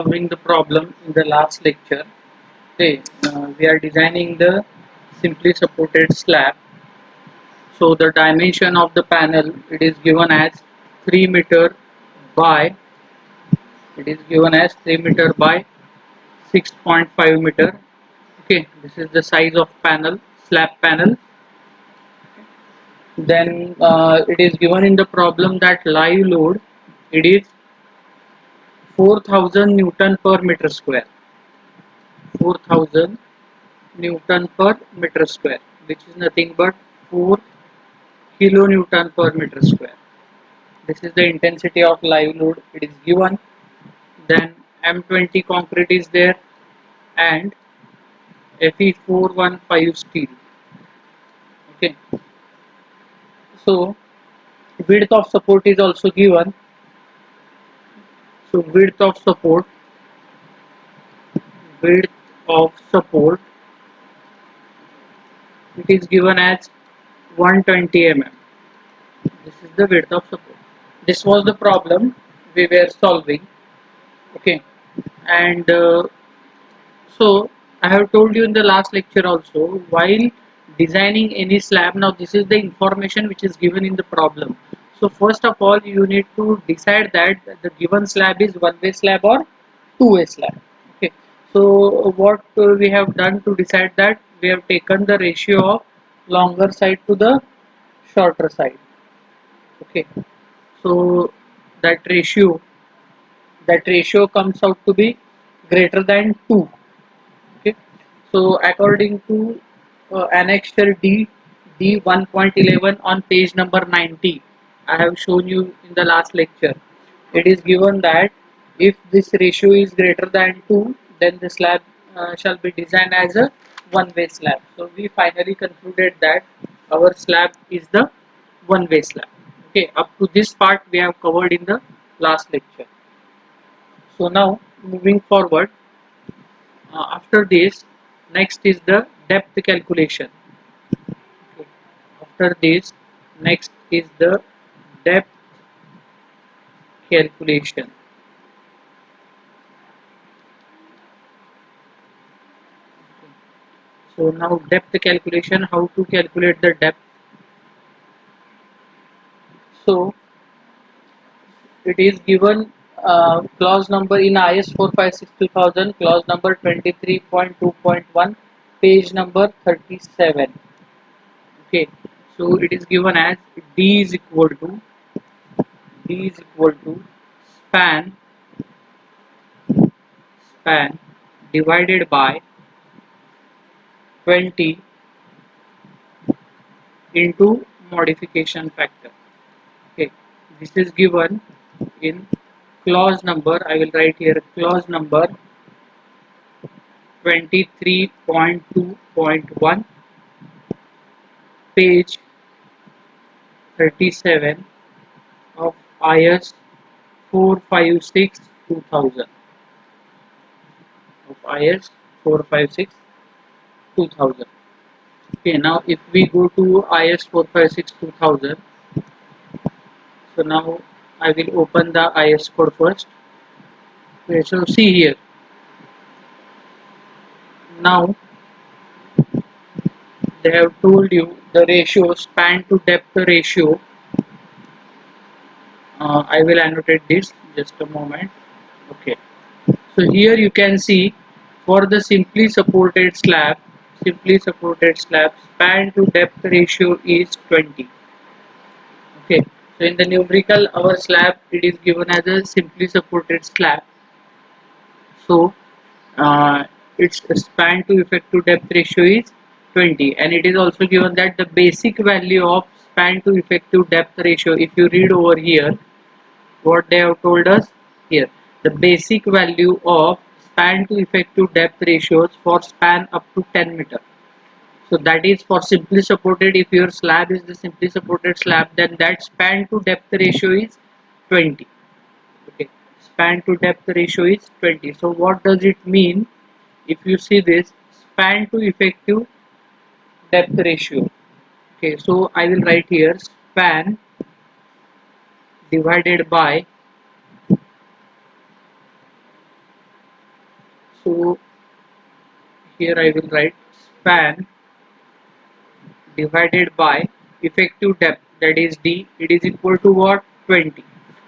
Solving the problem in the last lecture. Okay, we are designing the simply supported slab. So the dimension of the panel, it is given as 3 meter by, it is given as 3 meter by 6.5 meter. Okay, this is the size of panel, slab panel. Then it is given in the problem that live load, it is 4000 Newton per meter square. 4000 Newton per meter square, which is nothing but 4 kilonewton per meter square. This is the intensity of live load. It is given. Then M20 concrete is there and Fe415 steel. Okay. So width of support is also given. So width of support, it is given as 120 mm. This is the width of support. This was the problem we were solving. Okay, and so I have told you in the last lecture also, while designing any slab, now this is the information which is given in the problem. So first of all, you need to decide that the given slab is one-way slab or two-way slab. Okay, so what we have done to decide that, we have taken the ratio of longer side to the shorter side. Okay, so that ratio comes out to be greater than 2. Okay, so according to annexure D 1.11 on page number 90, I have shown you in the last lecture. It is given that if this ratio is greater than 2, then the slab shall be designed as a one-way slab. So we finally concluded that our slab is the one-way slab. Okay, up to this part we have covered in the last lecture. So now moving forward, after this, next is the depth calculation. Okay. After this, next is the depth calculation. So now depth calculation, how to calculate the depth. So it is given clause number in IS 456/2000, clause number 23.2.1, page number 37. Okay, so it is given as D is equal to span divided by 20 into modification factor. Okay, this is given in clause number, I will write here clause number 23.2.1, page 37 of IS 456 2000, of IS 456 2000. Okay, now if we go to IS 456 2000, so now I will open the IS code first. Okay, so see here. Now they have told you the ratio, span to depth ratio. I will annotate this, just a moment. Okay, so here you can see, for the simply supported slab, span to depth ratio is 20. Okay, so in the numerical, our slab, it is given as a simply supported slab. So its span to effective depth ratio is 20, and it is also given that the basic value of span to effective depth ratio, if you read over here what they have told us here, the basic value of span to effective depth ratios for span up to 10 meter. So that is for simply supported. If your slab is the simply supported slab, then that span to depth ratio is 20. Okay, span to depth ratio is 20. So what does it mean? If you see this, span to effective depth ratio. Okay, so I will write here span divided by So here I will write span divided by effective depth, that is D, it is equal to what? 20.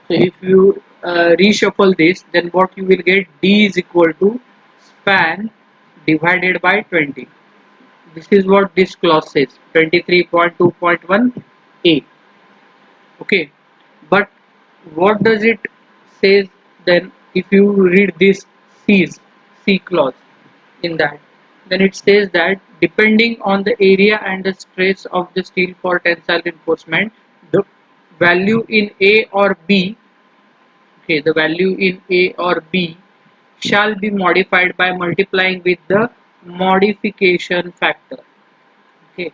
So if you reshuffle this, then what you will get? D is equal to span divided by 20. This is what this clause says, 23.2.1a. Okay, but what does it says then? If you read this C clause in that, then it says that depending on the area and the stress of the steel for tensile reinforcement, the value in A or B, okay, the value in A or B shall be modified by multiplying with the modification factor. Okay,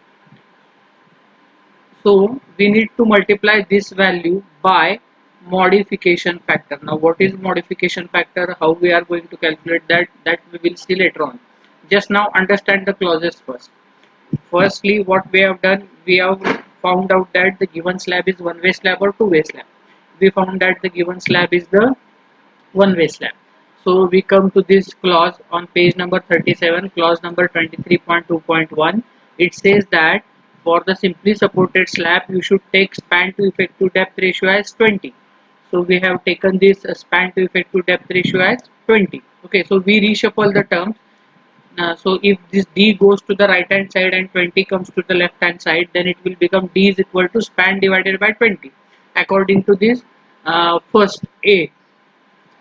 so we need to multiply this value by modification factor. Now what is modification factor? How we are going to calculate that? That we will see later on. Just now understand the clauses first. Firstly, what we have done, we have found out that the given slab is one way slab or two way slab. We found that the given slab is the one way slab. So we come to this clause on page number 37, clause number 23.2.1. It says that for the simply supported slab, you should take span to effective depth ratio as 20. So we have taken this span to effective depth ratio as 20. Okay, so we reshuffle the terms. So if this D goes to the right hand side and 20 comes to the left hand side, then it will become D is equal to span divided by 20 according to this first A.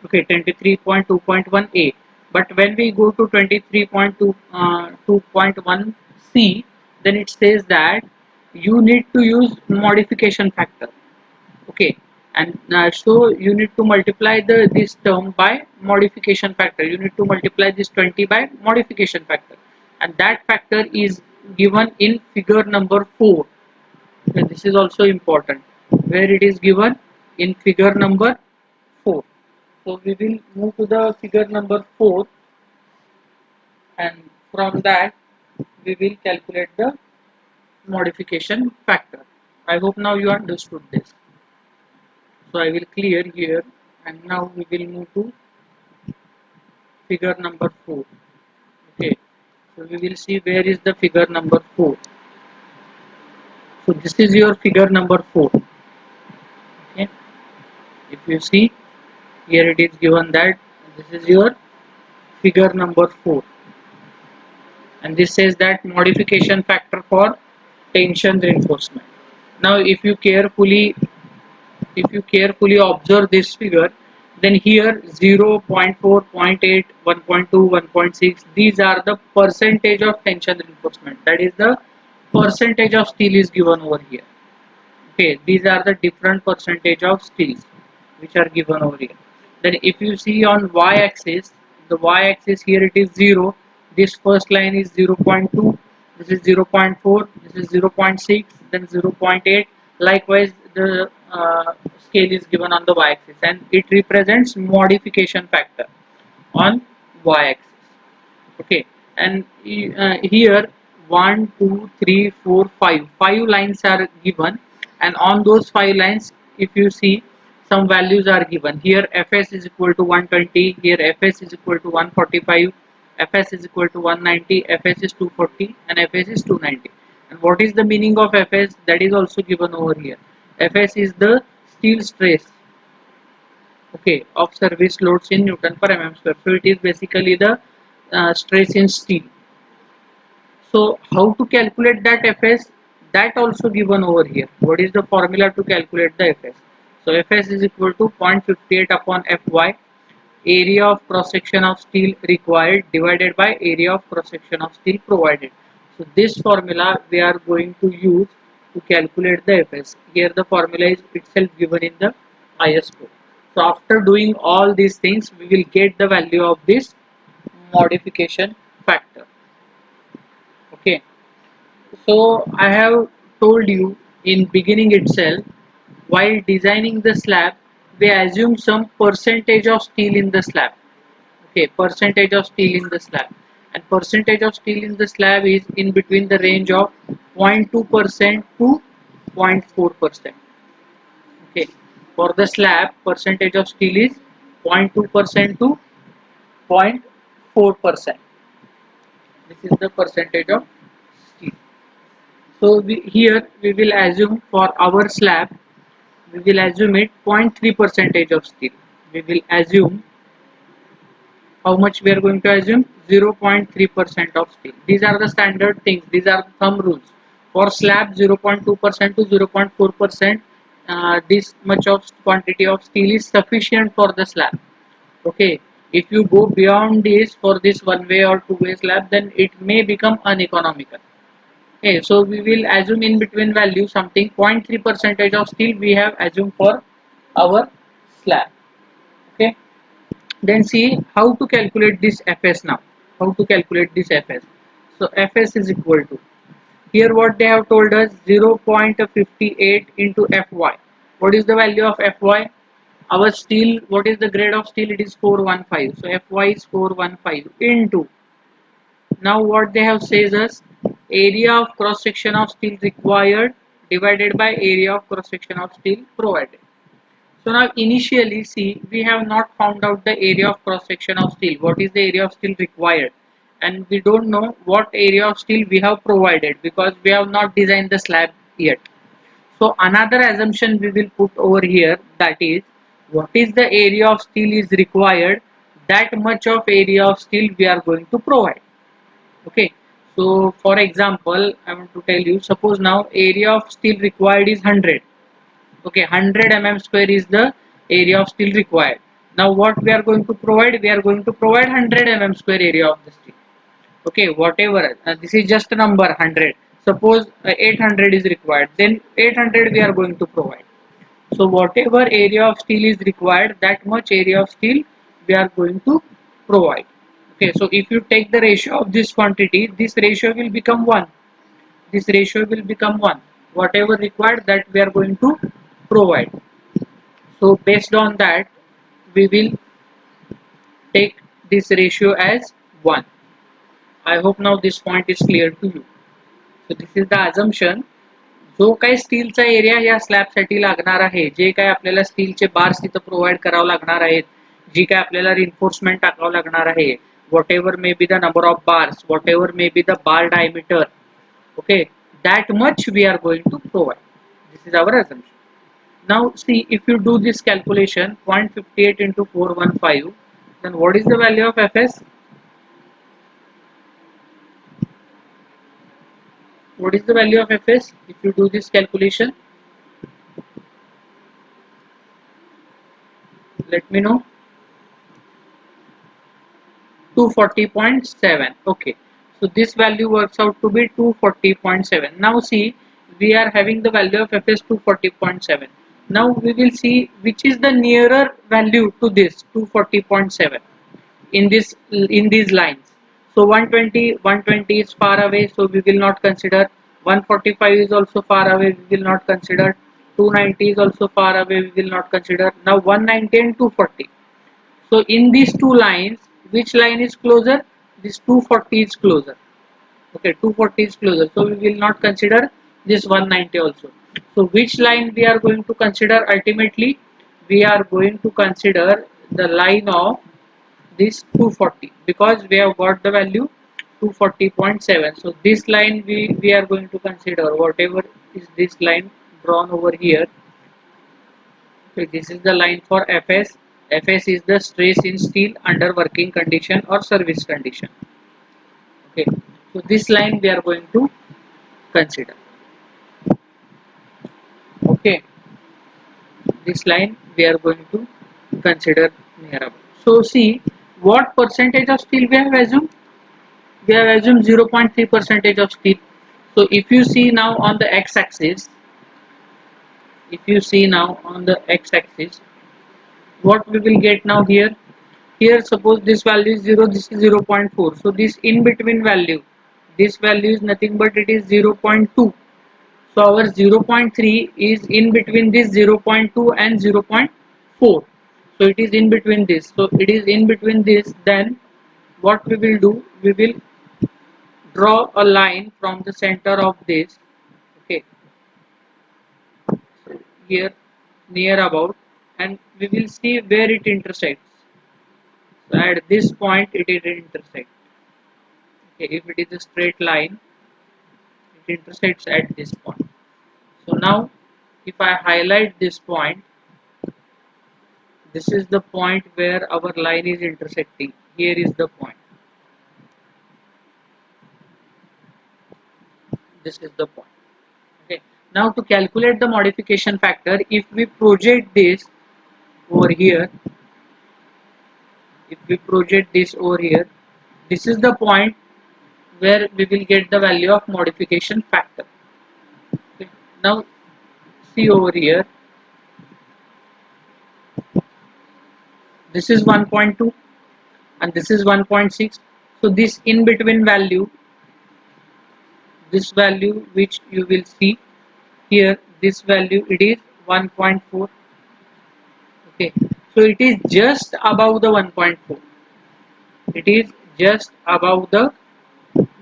Okay, 23.2.1a. But when we go to 23.2.1c, then it says that you need to use modification factor. Okay, and so you need to multiply this term by modification factor. You need to multiply this 20 by modification factor, and that factor is given in figure number 4. And this is also important, where it is given in figure number 4. So we will move to the figure number 4, and from that we will calculate the modification factor. I hope now you understood this. So I will clear here, and now we will move to figure number 4. Okay, so we will see where is the figure number 4. So this is your figure number 4. Okay, if you see here, it is given that this is your figure number 4, and this says that modification factor for tension reinforcement. Now if you carefully observe this figure, then here 0, 0.4, 0.8, 1.2, 1.6, these are the percentage of tension reinforcement. That is the percentage of steel is given over here. Okay, these are the different percentage of steels which are given over here. Then if you see on y-axis, the y-axis here it is 0, this first line is 0.2, this is 0.4, this is 0.6, then 0.8. Likewise the scale is given on the y-axis, and it represents modification factor on y-axis. Okay, and here 1 2 3 4 5 lines are given, and on those 5 lines, if you see, some values are given. Here fs is equal to 120, here fs is equal to 145, fs is equal to 190, fs is 240, and fs is 290. And what is the meaning of fs? That is also given over here. Fs is the steel stress, okay, of service loads in Newton per mm square. So it is basically the stress in steel. So how to calculate that Fs? That also given over here. What is the formula to calculate the Fs? So Fs is equal to 0.58 upon Fy, area of cross section of steel required divided by area of cross section of steel provided. So this formula we are going to use to calculate the Fs. Here the formula is itself given in the IS code. So after doing all these things, we will get the value of this modification factor. Okay, so I have told you in beginning itself, while designing the slab we assume some percentage of steel in the slab. Okay, percentage of steel in the slab, and percentage of steel in the slab is in between the range of 0.2% to 0.4%. Okay, for the slab percentage of steel is 0.2% to 0.4%. 0.4%. This is the percentage of steel. So here we will assume for our slab, we will assume it 0.3 percentage of steel. We will assume how much we are going to assume 0.3% of steel. These are the standard things. These are the thumb rules. For slab 0.2% to 0.4%, this much of quantity of steel is sufficient for the slab. Okay, if you go beyond this for this one way or two way slab, then it may become uneconomical. Okay, so we will assume in between value something 0.3 percentage of steel we have assumed for our slab. Okay, then see how to calculate this Fs now. How to calculate this Fs? So Fs is equal to, here what they have told us, 0.58 into Fy. What is the value of Fy? Our steel, what is the grade of steel? It is 415. So Fy is 415 into, now what they have says us, area of cross section of steel required divided by area of cross section of steel provided. So now initially see, we have not found out the area of cross section of steel. What is the area of steel required? And we don't know what area of steel we have provided because we have not designed the slab yet. So another assumption we will put over here, that is, what is the area of steel is required, that much of area of steel we are going to provide. Okay, so for example I want to tell you, suppose now area of steel required is 100. Okay, 100 mm² is the area of steel required. Now what we are going to provide, we are going to provide 100 mm² area of the steel. Okay, whatever, this is just a number 100. Suppose 800 is required, then 800 we are going to provide. So whatever area of steel is required, that much area of steel we are going to provide. Okay, so if you take the ratio of this quantity, this ratio will become 1. This ratio will become 1. Whatever required, that we are going to provide. So based on that, we will take this ratio as 1. I hope now this point is clear to you. So this is the assumption. जो काही स्टीलचा area या स्लॅबसाठी लागणार आहे, जे काय आपल्याला स्टीलचे bars तिथं प्रोव्हाइड करावं लागणार आहेत, जी काय आपल्याला रिन्फोर्समेंट टाकावं लागणार आहे, what ever may be the number of bars, what ever may be the bar diameter, okay, that much we are going to provide. This is our assumption. Now see, if you do this calculation, 0.58 into 415, then what is the value of Fs? What is the value of Fs if you do this calculation? Let me know. 240.7. Okay, so this value works out to be 240.7. Now see, we are having the value of Fs 240.7. Now we will see which is the nearer value to this 240.7 in these lines. So 120 is far away, so we will not consider. 145 is also far away, we will not consider. 290 is also far away, we will not consider. Now 190 and 240. So in these two lines, which line is closer? This 240 is closer. Okay, 240 is closer. So we will not consider this 190 also. So which line we are going to consider ultimately? We are going to consider the line of this 240 because we have got the value 240.7. So this line we are going to consider, whatever is this line drawn over here. So this is the line for Fs. Fs is the stress in steel under working condition or service condition. Okay, so this line we are going to consider. Okay, this line we are going to consider near about. So see, what percentage of steel we have assumed? We have assumed 0.3 percentage of steel. So if you see now on the x-axis, if you see now on the x-axis, what we will get now here? Here suppose this value is 0, this is 0.4. So this in between value, this value is nothing but it is 0.2. So our 0.3 is in between this 0.2 and 0.4. So it is in between this. So it is in between this. Then what we will do? We will draw a line from the center of this. Okay. So here near about, and we will see where it intersects. So at this point it is intersect. Okay, if it is a straight line, it intersects at this point. So now if I highlight this point, this is the point where our line is intersecting. Here is the point. This is the point. Okay. Now to calculate the modification factor, if we project this over here, this is the point where we will get the value of modification factor. Okay. Now see over here, this is 1.2 and this is 1.6. So this in between value, this value which you will see here, this value it is 1.4. Okay, so it is just above the 1.4. It is just above the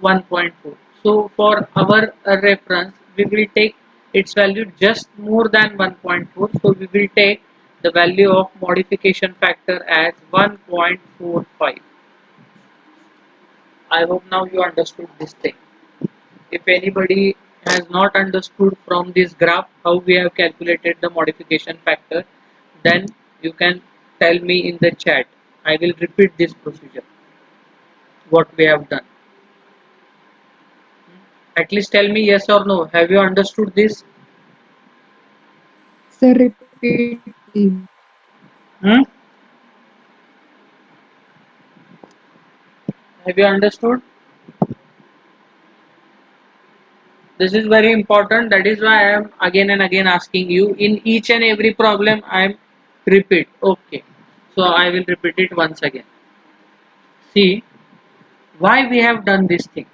1.4. So for our reference, we will take its value just more than 1.4. So we will take the value of modification factor as 1.45. I hope now you understood this thing. If anybody has not understood from this graph how we have calculated the modification factor, then you can tell me in the chat. I will repeat this procedure, what we have done. At least tell me yes or no. Have you understood this? Sir, repeat please. Hmm? Have you understood? This is very important. That is why I am again and again asking you. In each and every problem, I am repeat. Okay. So I will repeat it once again. See why we have done this thing.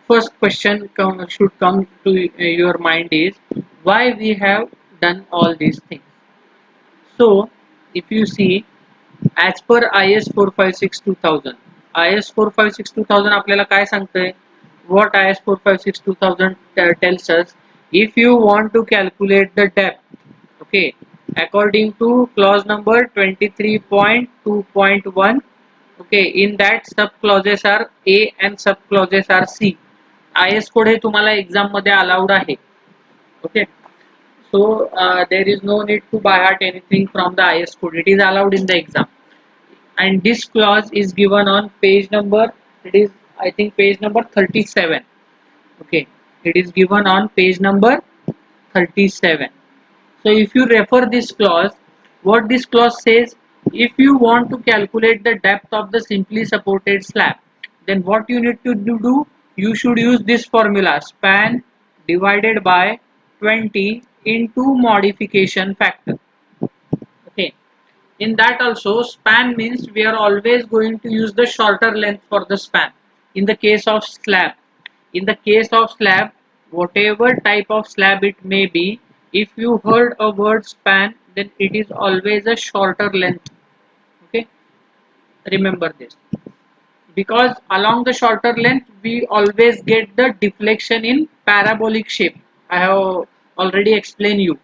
First question should come to your mind is why we have done all these things. So if you see as per IS 456 2000, IS 456 2000 आपल्याला काय सांगतंय? What IS 456 2000 tells us, if you want to calculate the depth, okay, according to clause number 23.2.1, okay, in that sub clauses are A and sub clauses are C. IS code हे तुम्हाला exam मध्ये allowed आहे. Okay, so there is no need to buy heart anything from the IS code. It is allowed in the exam. And this clause is given on page number, it is I think page number 37. Okay, it is given on page number 37. So if you refer this clause, what this clause says, if you want to calculate the depth of the simply supported slab, then what you need to do, you should use this formula, span divided by 20 into modification factor. Okay, in that also span means we are always going to use the shorter length for the span. In the case of slab, whatever type of slab it may be, if you heard a word span, then it is always a shorter length. Okay, remember this, because along the shorter length we always get the deflection in parabolic shape. I have already explained you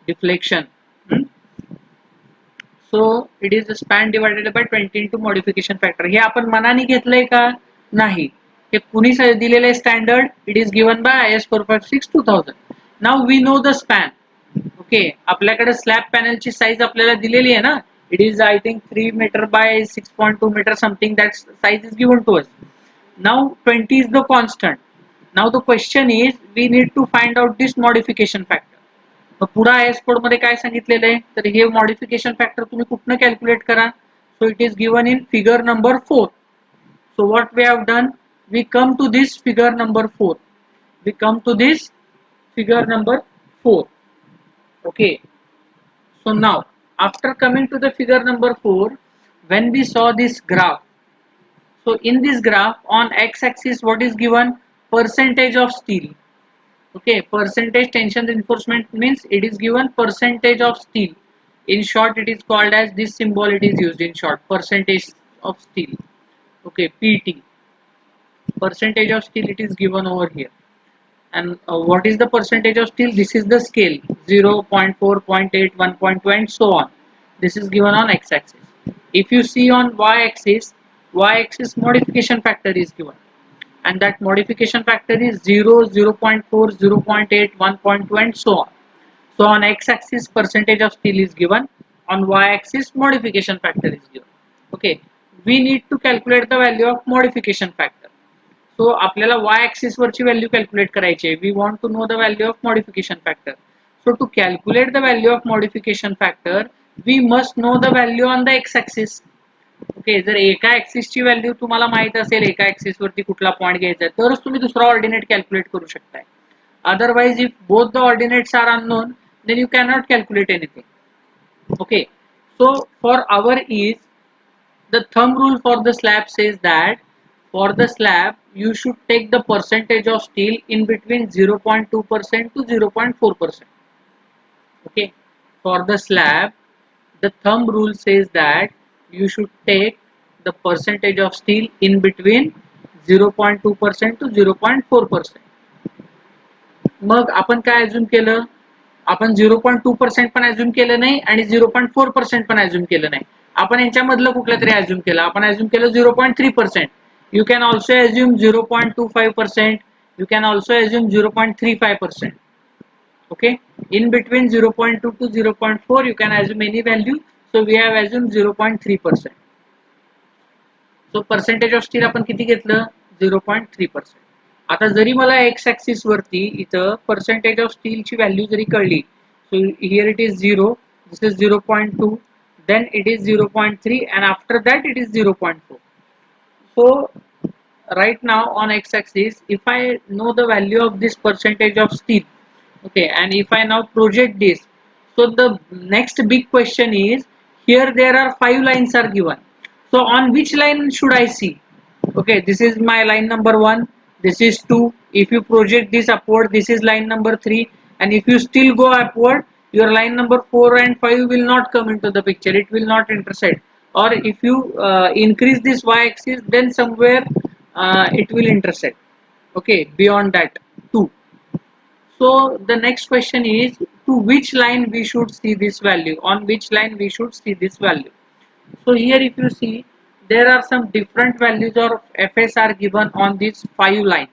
deflection. Hmm? So it is the span divided by 20 into modification factor. हे आपण मनाने घेतलंय का? नाही. हे कुणी दिलेले standard? It is given by IS 456 2000. Now we know the span. Okay, आपल्याकडे slab पॅनलची size आपल्याला दिलेली आहे ना. It is I think 3 meter by 6.2 meter something, that size is given to us. Now 20 is the constant. Now the question is we need to find out this modification factor. पुढे IS code मध्ये काय सांगितलेलं आहे, तर हे modification factor तुम्ही कुठनं calculate करा. So it is given in figure number 4. So what we have done, we come to this figure number 4. Okay, so now after coming to the figure number 4, when we saw this graph, so in this graph on x-axis what is given, percentage of steel. Okay, percentage tension reinforcement means it is given percentage of steel. In short, it is called as this symbol. It is used in short, percentage of steel. Okay, PT, percentage of steel. It is given over here. And what is the percentage of steel? This is the scale, 0, 0.4, 0.8, 1.2, and so on. This is given on x-axis. If you see on y-axis modification factor is given, and that modification factor is 0, 0.4, 0.8, 1.2 and so on. So on x-axis percentage of steel is given, on y-axis modification factor is given. Okay, we need to calculate the value of modification factor. So आपल्याला y-axis वरची value calculate करायची आहे. We want to know the value of modification factor. So to calculate the value of modification factor, we must know the value on the x-axis. Okay, जर एका axis ची value तुम्हाला माहित असेल, एका ऍक्सिस वरती कुठला पॉईंट घ्यायचा आहे, तरच तुम्ही दुसरा ऑर्डिनेट कॅल्क्युलेट करू शकताय. Otherwise if both the ordinates are unknown, then you cannot calculate anything. Okay, so for our ease, the thumb rule for the slab says that for the slab you should take the percentage of steel in between 0.2% to 0.4%. Okay, for the slab the thumb rule says that you should take the percentage of steel in between 0.2% to 0.4%. मग आपण काय assume केलं, आपण 0.2% पण assume केलं नाही आणि 0.4% पण assume केलं नाही, आपण यांच्यामधलं कुठलं तरी अज्युम केलं, आपण अज्युम केलं 0.3%. You can also assume 0.25%, you can also assume 0.35%. okay, in between 0.2 to 0.4 you can assume any value, so we have assumed 0.3%. so percentage of steel आपण किती घेतलं, 0.3%. आता जरी मला x axis वरती इथं percentage of steel ची value जरी कळली, so here it is 0, this is 0.2, then it is 0.3 and after that it is 0.4. so right now on x axis if I know the value of this percentage of steel, okay, and if I now project this, so the next big question is, here there are 5 lines are given, so on which line should I see? Okay, this is my line number 1, this is 2, if you project this upward, this is line number 3, and if you still go upward, your line number 4 and 5 will not come into the picture, it will not intersect. Or if you increase this y-axis, then somewhere it will intersect, okay, beyond that 2. So the next question is, to which line we should see this value, on which line we should see this value. So here if you see, there are some different values of Fs are given on these 5 lines.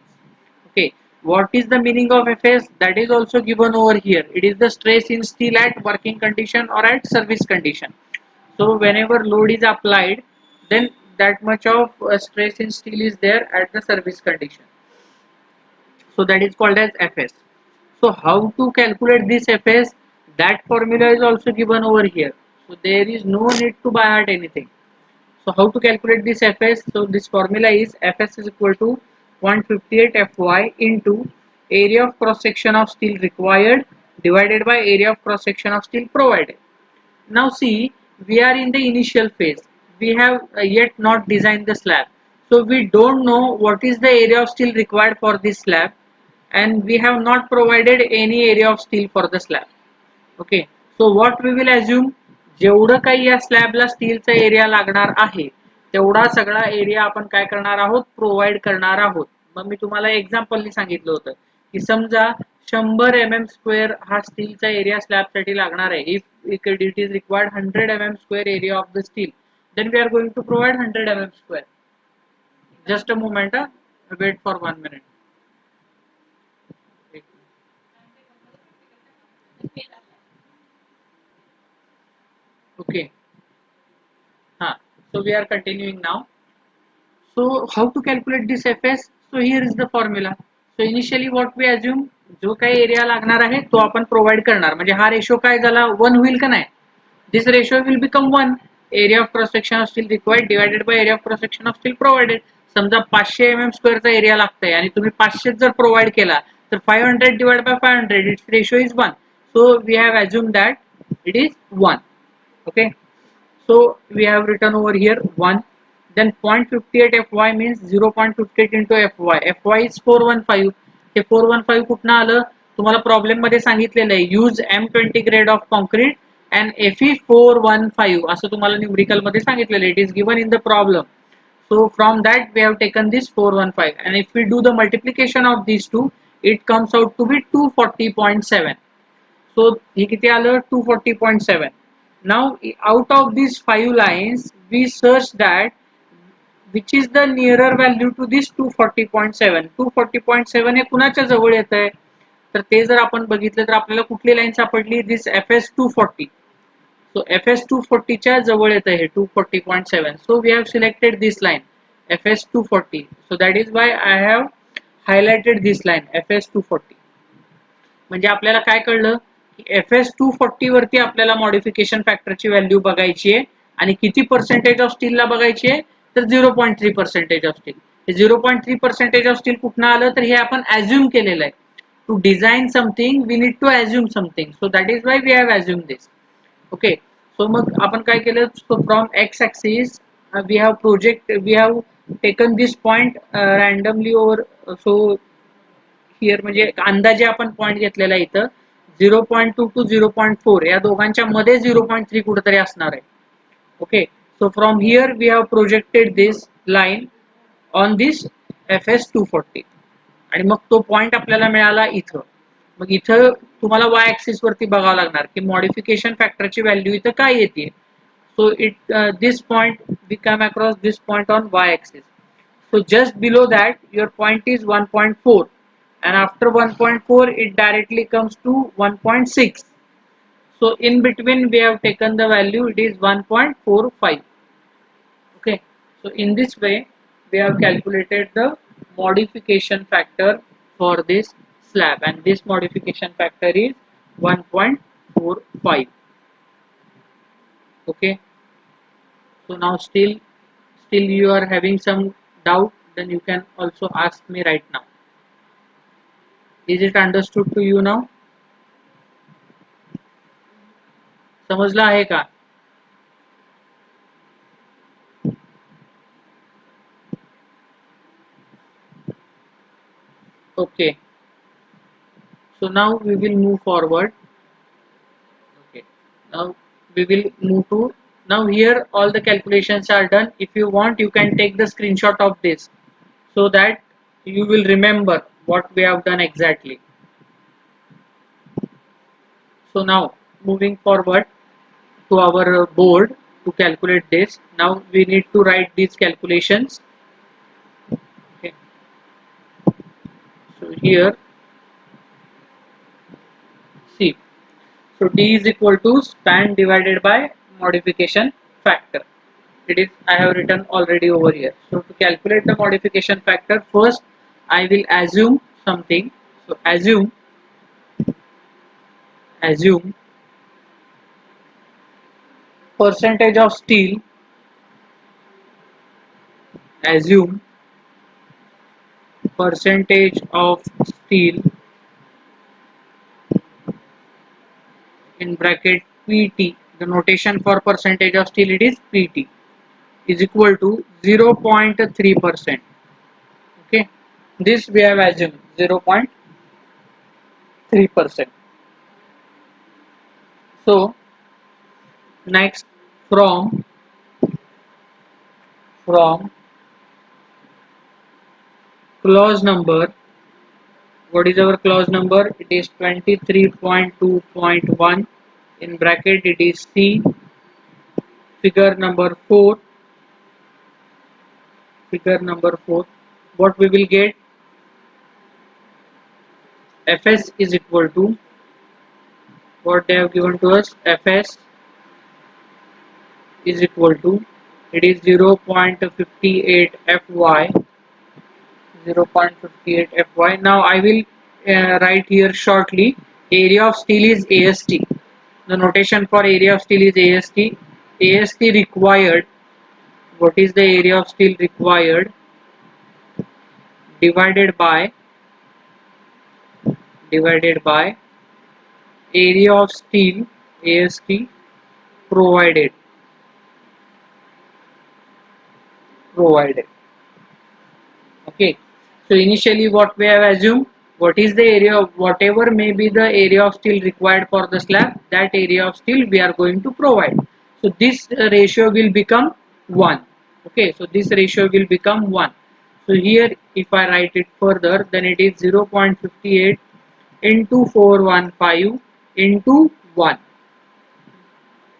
Okay, what is the meaning of Fs? That is also given over here. It is the stress in steel at working condition or at service condition. So whenever load is applied, then that much of stress in steel is there at the service condition. So that is called as Fs. So how to calculate this Fs? That formula is also given over here. So there is no need to by heart anything. So how to calculate this Fs? So this formula is Fs is equal to 0.58 Fy into area of cross section of steel required divided by area of cross section of steel provided. Now see, we are in the initial phase. We have yet not designed the slab. So we don't know what is the area of steel required for this slab, and we have not provided any area of steel for the slab. Okay. So what we will assume, जेवढं काही या स्लॅबला स्टीलचा area लागणार आहे, तेवढा सगळा area आपण काय करणार आहोत, प्रोव्हाइड करणार आहोत. मग मी तुम्हाला एक्झाम्पलनी सांगितलं होतं की समजा 100 mm² हा स्टीलचा एरिया स्लॅबसाठी लागणार आहे. If it is required 100 mm² area of the steel, then we are going to provide 100 mm². Just a moment, wait for 1 minute. Okay. So we are continuing now. So how to calculate this Fs? So here is the formula. So initially what we assume, जो काही area लागणार आहे तो आपण provide करणार, म्हणजे हा ratio काय झाला, 1 होईल का नाही. This ratio will become 1. Area of cross section of steel required divided by area of cross section of steel provided. समजा 500 mm² चा एरिया लागतंय आणि तुम्ही 500 जर प्रोव्हाइड केला तर 500 divide by 500, its ratio is 1. So we have assume that it is 1. Okay, so we have written over here 1. Then 0.58 Fy means 0.58 into Fy. Fy is 415. हे 415 कुठनं आलं, तुम्हाला प्रॉब्लेम मध्ये सांगितलेलं आहे, use M20 grade of concrete and Fe 415 असं तुम्हाला numerical मध्ये सांगितलेलं आहे. It is given in the problem. So from that we have taken this 415, and if we do the multiplication of these two, it comes out to be 240.7. So हे किती आलं, 240.7. Now out of these 5 lines we search that which is the nearer value to this 240.7. 240.7 हे कुणाच्या जवळ येत आहे, तर ते जर आपण बघितलं तर आपल्याला कुठली लाईन सापडली, दिस FS 240. सो FS 240 च्या जवळ येत आहे 240.7. So we have selected this line FS 240. So that is why I have highlighted this line FS 240. म्हणजे आपल्याला काय कळलं की FS 240 वरती आपल्याला मॉडिफिकेशन फॅक्टरची व्हॅल्यू बघायची आहे आणि किती पर्सेंटेज ऑफ स्टीलला बघायची आहे, तर 0.3% ऑफ स्टील. 0.3% ऑफ स्टील कुठनं आलं, तर हे आपण ॲज्युम केलेलं आहे. To design something we need to assume something. So that is why we have assume this. Okay, so मग आपण काय केलं, so from X axis we have taken this point randomly over. So here म्हणजे अंदाजे आपण point घेतलेला इथं 0.2 to 0.4 या दोघांच्या मध्ये 0.3 कुठेतरी असणार आहे. Okay, so from here we have projected this line on this FS 240 आणि मग तो पॉइंट आपल्याला मिळाला इथं. मग इथं तुम्हाला वाय ऍक्सिस वरती बघावं लागणार की मॉडिफिकेशन फॅक्टरची व्हॅल्यू इथं काय येते. सो this point we come across this point on y-axis. So just below that your point is 1.4 and after 1.4 it directly comes to 1.6. So in between we have taken the value, it is 1.45. Okay, so in this way we have calculated the modification factor for this slab and this modification factor is 1.45. Okay, so now still you are having some doubt, then you can also ask me right now. Is it understood to you now? समजलं आहे का? Okay, so now we will move forward. Okay, now we will move to, now here all the calculations are done. If you want you can take the screenshot of this so that you will remember what we have done exactly. So now moving forward to our board to calculate this. Now we need to write these calculations. Okay, so here see, so D is equal to span divided by modification factor. It is, I have written already over here. So to calculate the modification factor, first I will assume something. So assume percentage of steel, assume percentage of steel in bracket PT. The notation for percentage of steel, it is PT, is equal to 0.3%. Okay, this we have assumed 0.3%. So next, from clause number, what is our clause number? It is 23.2.1, in bracket it is C, figure number 4. What we will get, Fs is equal to, what they have given to us, Fs is equal to, it is 0.58 Fy, 0.58 Fy. Now I will write here shortly, area of steel is AST. The notation for area of steel is AST. AST required, what is the area of steel required, divided by area of steel AST provided. Okay, so initially what we have assumed, what is the area of, whatever may be the area of steel required for the slab, that area of steel we are going to provide. So this ratio will become 1. Okay, so this ratio will become 1. So here if I write it further, then it is 0.58 into 415 into 1.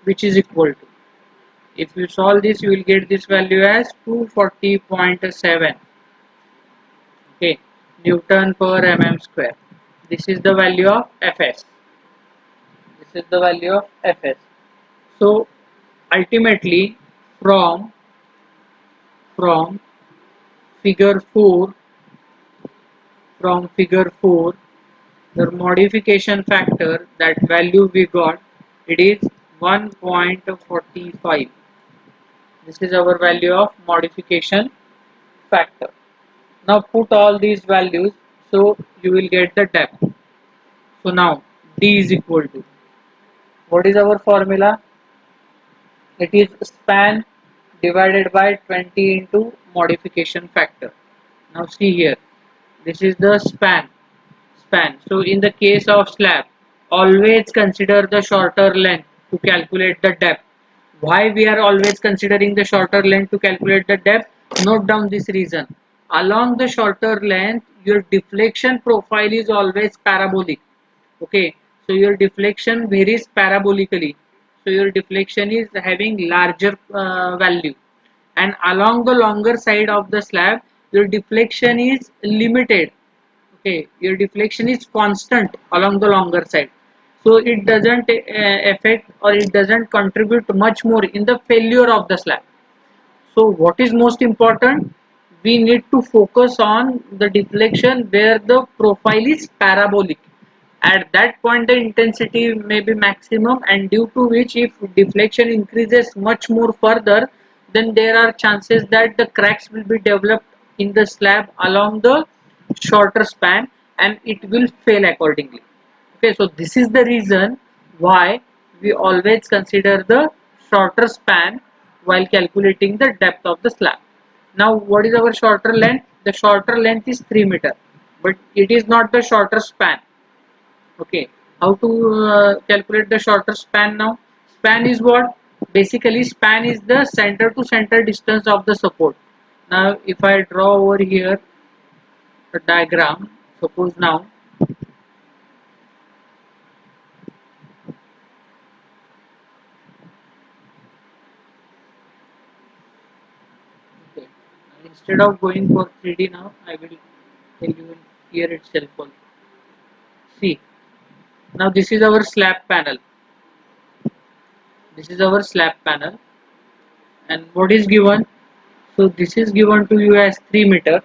which is equal to, if you solve this you will get this value as 240.7, okay, Newton per mm square. This is the value of Fs. This is the value of Fs. So ultimately from from figure 4 from figure 4 the modification factor, that value we got, it is 1.45. This is our value of modification factor. Now put all these values, so you will get the depth. So now D is equal to, what is our formula? It is span divided by 20 into modification factor. Now see here, this is the span. So in the case of slab, always consider the shorter length to calculate the depth. Why we are always considering the shorter length to calculate the depth? Note down this reason. Along the shorter length, your deflection profile is always parabolic. Okay, so your deflection varies parabolically. So your deflection is having larger value, and along the longer side of the slab, your deflection is limited. Okay, your deflection is constant along the longer side, so it doesn't affect or it doesn't contribute much more in the failure of the slab. So what is most important, we need to focus on the deflection where the profile is parabolic. At that point the intensity may be maximum, and due to which if deflection increases much more further, then there are chances that the cracks will be developed in the slab along the shorter span, and it will fail accordingly. Okay, so this is the reason why we always consider the shorter span while calculating the depth of the slab. Now what is our shorter length? The shorter length is 3 meter, but it is not the shorter span. Okay, how to calculate the shorter span now? Span is what? Basically span is the center to center distance of the support. Now if I draw over here a diagram, suppose now, okay, instead of going for 3D now, I will tell you here itself also. See, now this is our slab panel. This is our slab panel, and what is given? So this is given to you as 3 meter.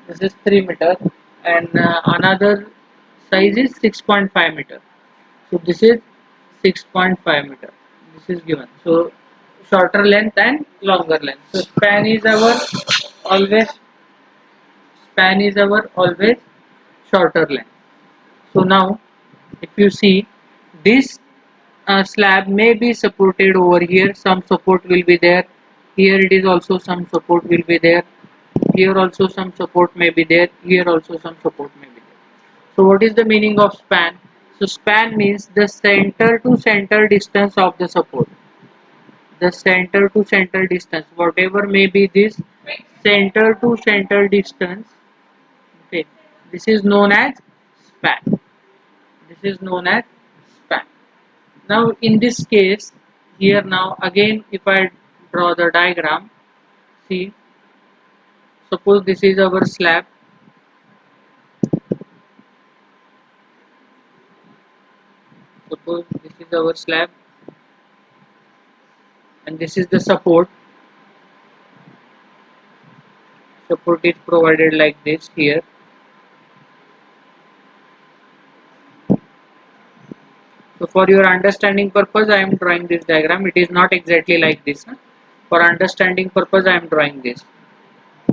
This is 3 meter, and another size is 6.5 meter. So this is 6.5 meter. This is given. So shorter length and longer length. So always span is our always shorter length. So now if you see, this slab may be supported over here, some support will be there, here it is also some support will be there, here also some support may be there, here also some support may be there. So what is the meaning of span? So span means the center to center distance of the support. The center to center distance, whatever may be this center to center distance, okay, this is known as span. This is known as span. Now in this case, here now again if I draw the diagram, see, suppose this is our slab, suppose this is our slab, and this is the support. Support is provided like this here. So for your understanding purpose I am drawing this diagram. It is not exactly like this, huh? For understanding purpose I am drawing this.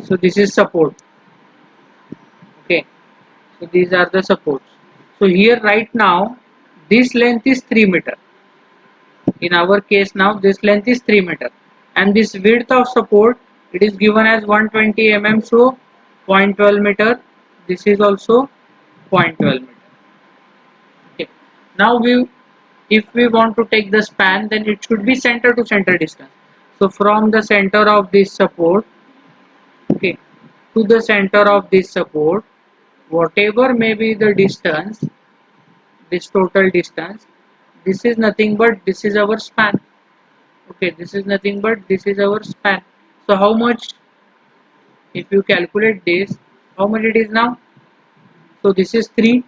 So this is support. Okay, so these are the supports. So here right now this length is 3 meter. In our case now this length is 3 meter, and this width of support, it is given as 120 mm, so 0.12 meter. This is also 0.12 meter. Okay, now if we want to take the span, then it should be center to center distance. So from the center of this support, okay, to the center of this support, whatever may be the distance, this total distance, this is nothing but this is our span. Okay, this is nothing but this is our span. So how much, if you calculate this, how much it is now? So this is 3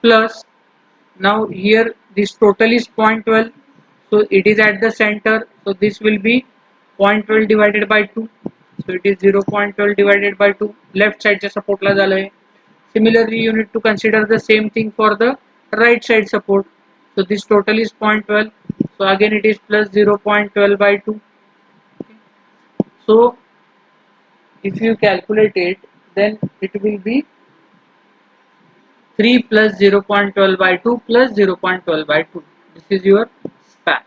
plus, now here this total is 0.12, so it is at the center, so this will be 0.12 divided by 2, so it is 0.12 divided by 2, left side च्या support ला झालं आहे. Similarly you need to consider the same thing for the right side support. So this total is 0.12, so again it is plus 0.12 by 2. So if you calculate it, then it will be 3 plus 0.12 by 2 plus 0.12 by 2. This is your span.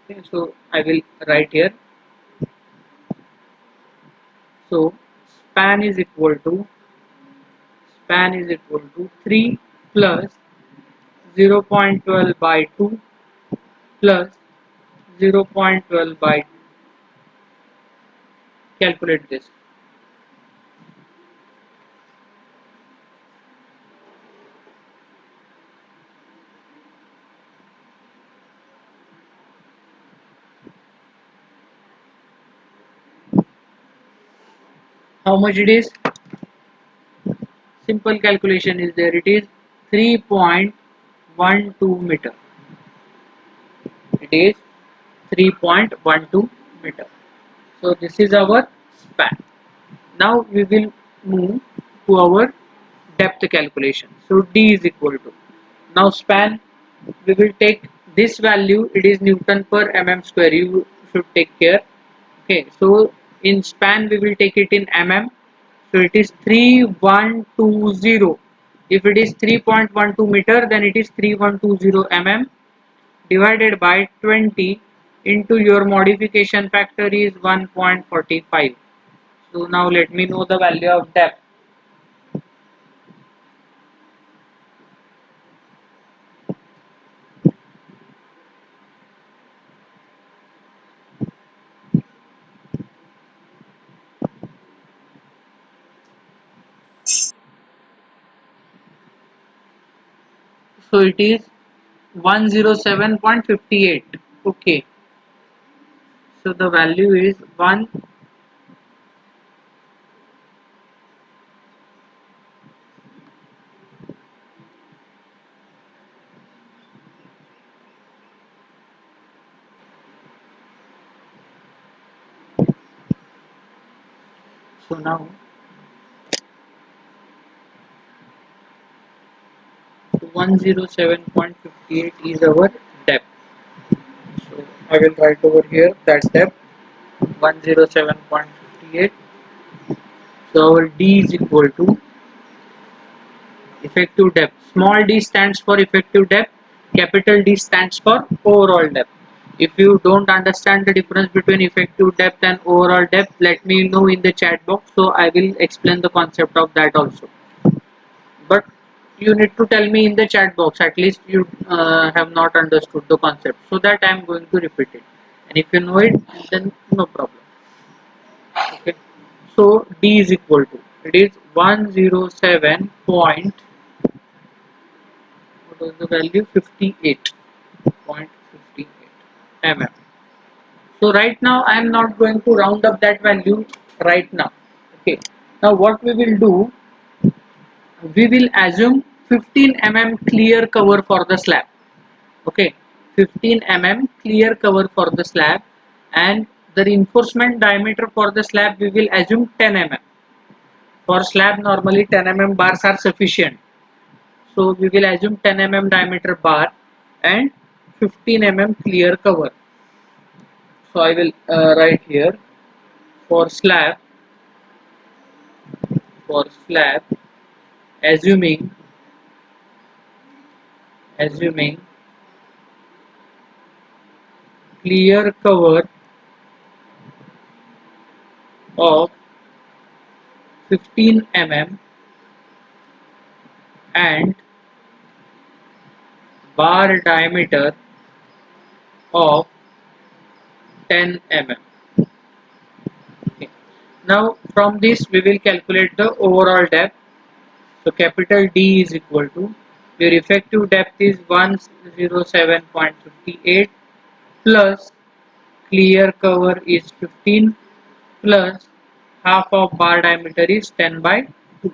Okay, so I will write here. So span is equal to 3 plus 0.12 by 2 plus 0.12 by 2. Calculate this. How much it is? Simple calculation is there. It is 3.12 meter. It is 3.12 meter. So this is our span. Now we will move to our depth calculation. So D is equal to, now span, we will take this value, it is Newton per mm square, you should take care. Okay, so in span we will take it in mm, so it is 3120. If it is 3.12 meter, then it is 3120 mm divided by 20 into your modification factor is 1.45. So now let me know the value of depth. So it is 107.58. Okay, so the value is 1. So now 107.58 is our depth. So I will write over here that depth 107.58. So our D is equal to effective depth. Small d stands for effective depth, capital D stands for overall depth. If you don't understand the difference between effective depth and overall depth, let me know in the chat box, so I will explain the concept of that also. But you need to tell me in the chat box, at least you have not understood the concept, so that I am going to repeat it, and if you know it, then no problem. Okay, so D is equal to, it is 107 point, what was the value, 58.58 mm. So right now I am not going to round up that value right now. Okay, now what we will do, we will assume 15 mm clear cover for the slab. Okay, 15 mm clear cover for the slab, and the reinforcement diameter for the slab we will assume 10 mm. For slab normally 10 mm bars are sufficient, so we will assume 10 mm diameter bar and 15 mm clear cover. So I will write here, for slab, for slab, assuming clear cover of 15 mm and bar diameter of 10 mm. Okay. Now from this we will calculate the overall depth. So capital D is equal to Your effective depth is 107.58 plus clear cover is 15 plus half of bar diameter is 10 by 2.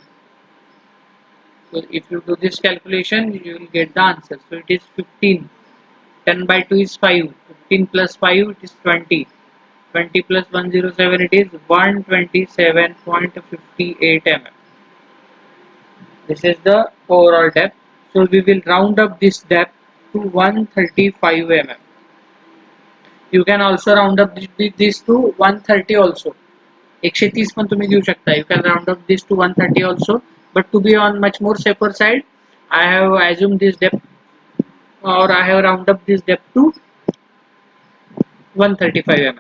So if you do this calculation, you will get the answer. So it is 15. 10 by 2 is 5. 15 plus 5 it is 20. 20 plus 107 it is 127.58 mm. This is the overall depth. So we will round up this depth to 135 mm. You can also round up this to 130 also. 130 पण तुम्ही घेऊ शकता. You can round up this to 130 also. But to be on much more safer side, I have assumed this depth, or I have round up this depth to 135 mm.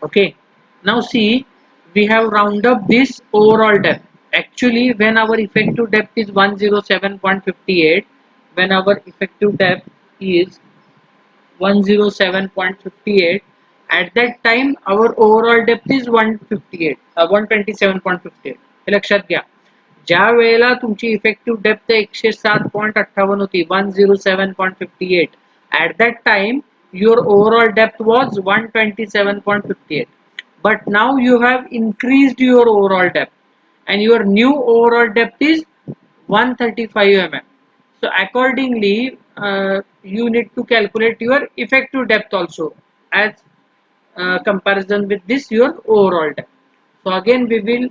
Okay. Now see, we have round up this overall depth. Actually, when our effective depth is 107.58, when our effective depth is 107.58, at that time our overall depth is 158 127.58. हे लक्षात घ्या. ज्या वेळेला तुमची effective depth 107.58 होती 107.58, at that time your overall depth was 127.58, but now you have increased your overall depth and your new overall depth is 135 mm. So accordingly, you need to calculate your effective depth also as comparison with this your overall depth. So again we will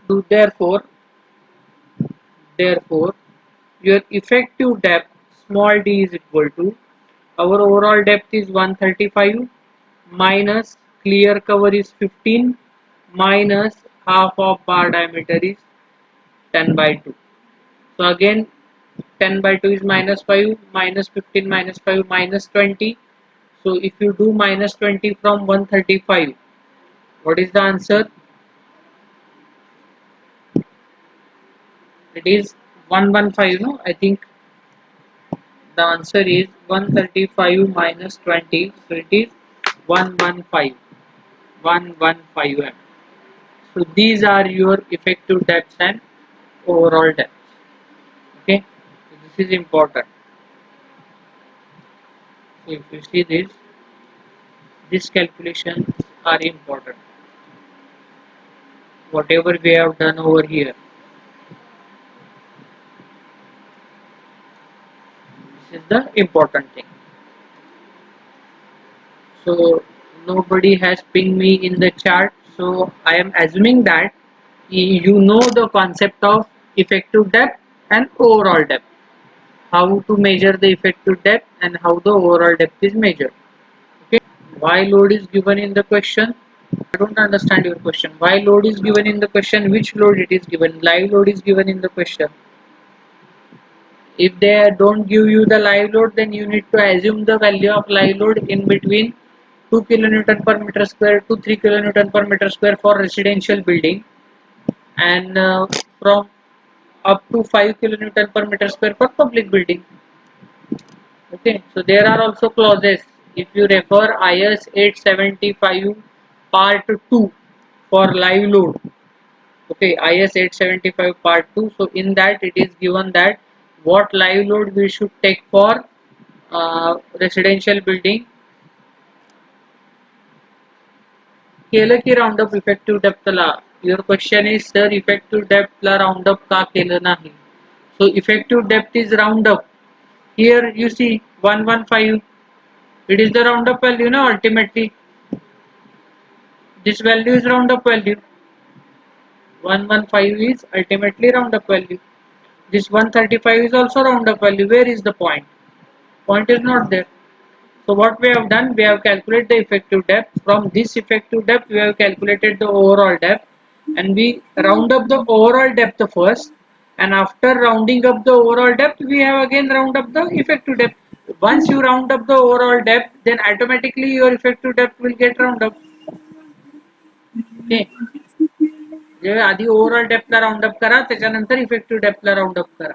do therefore your effective depth small d is equal to, our overall depth is 135 minus clear cover is 15 minus half of bar diameter is 10 by 2. So again 10 by 2 is minus 5 minus 15 minus 5 minus 20. So if you do minus 20 from 135, what is the answer? It is 115, no? I think the answer is 135 minus 20. So it is 115. 115 m. So these are your effective depths and overall depths. Okay, so this is important. So if you see this, these calculations are important. Whatever we have done over here, this is the important thing. So nobody has pinged me in the chat, so I am assuming that you know the concept of effective depth and overall depth, how to measure the effective depth and how the overall depth is measured. Okay, why load is given in the question? I don't understand your question. Why load is given in the question? Which load it is given? Live load is given in the question. If they don't give you the live load, then you need to assume the value of live load in between 2 kilonewton per meter square to 3 kilonewton per meter square for residential building, and from up to 5 kilonewton per meter square for public building. Okay, so there are also clauses. If you refer IS 875 part 2 for live load, okay, IS 875 part 2, so in that it is given that what live load we should take for residential building. केलं की round up effective डेप्थला. Your question is sir effective डेप्थला round up का केलं नाही? So effective depth is round up. Here you see 115, it is the round up value, no? Ultimately this value is round up value. 115 is ultimately round up value. This 135 is also round up value. Where is the point? Point is not there. So what we have done, we have calculated the effective depth. From this effective depth, we have calculated the overall depth, and we round up the overall depth first. And after rounding up the overall depth, we have again round up the effective depth. Once you round up the overall depth, then automatically your effective depth will get round up. Okay. जे आधी overall डेप्थला round up करा, त्याच्यानंतर effective डेप्थला round up करा.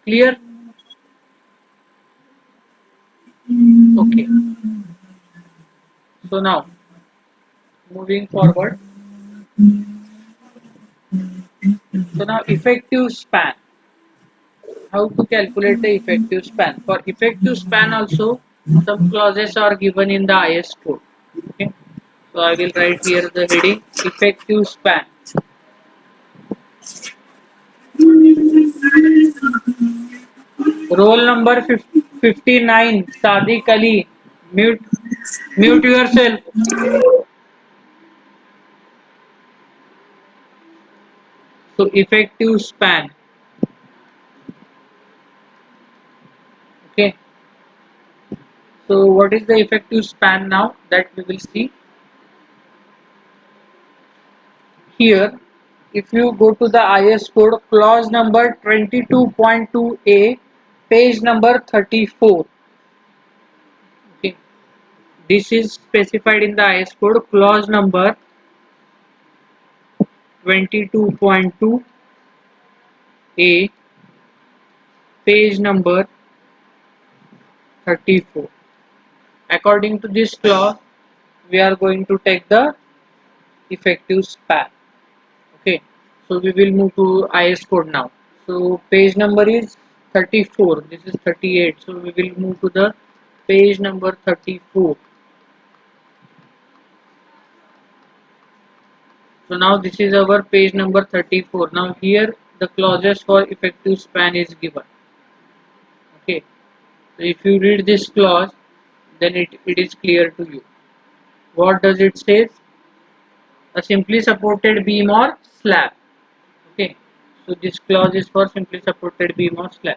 Clear? Okay. So now moving forward. So now effective span. how to calculate the effective span. For effective span also, some clauses are given in the IS code. Okay, so I will write here the heading effective span. Roll number 59, Sadiq Ali. Mute yourself. So effective span. Okay. So what is the effective span now that we will see here? If you go to the IS code clause number 22.2a, page number 34. Okay. This is specified in the IS code clause number 22.2a, page number 34. According to this clause, we are going to take the effective span. Okay, so we will move to IS code now. So page number is 34. This is 38. So we will move to the page number 34. So now this is our page number 34. Now here the clauses for effective span is given. Okay, so if you read this clause, then it is clear to you. What does it say? A simply supported beam or slab. Okay, so this clause is for simply supported beam or slab.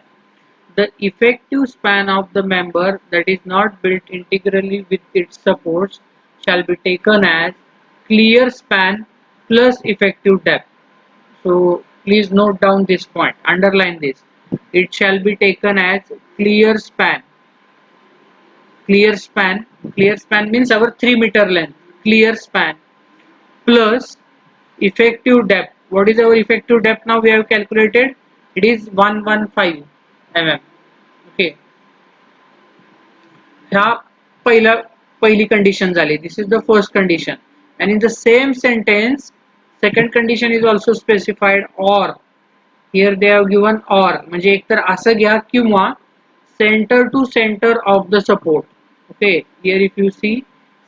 The effective span of the member that is not built integrally with its supports shall be taken as clear span plus effective depth. So please note down this point, underline this. It shall be taken as clear span. Clear span, clear span means our 3 meter length. Clear span plus effective depth. What is our effective depth now? We have calculated. It is 115 mm. Okay. ह्या पहिली condition झाली. This is the first condition, and in the same sentence second condition is also specified. Or here they have given or, म्हणजे एकतर असं घ्या किंवा center to center of the support. Okay, here if you see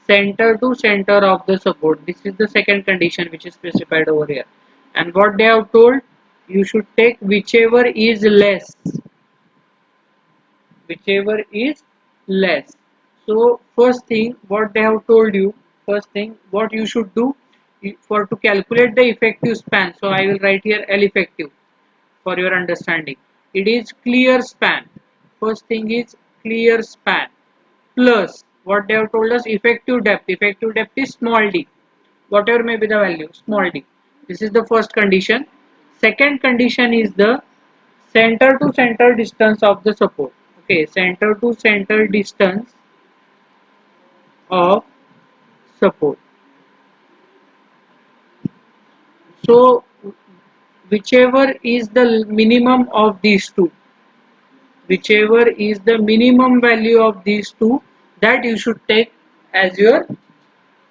center to center of the support, this is the second condition which is specified over here. And what they have told, you should take whichever is less, whichever is less. So first thing what they have told you, first thing what you should do for to calculate the effective span. So I will write here L effective for your understanding. It is clear span. First thing is clear span plus what they have told us, effective depth. Effective depth is small d, whatever may be the value, small d. This is the first condition. Second condition is the center to center distance of the support. Okay, center to center distance of support. So whichever is the minimum of these two, whichever is the minimum value of these two, that you should take as your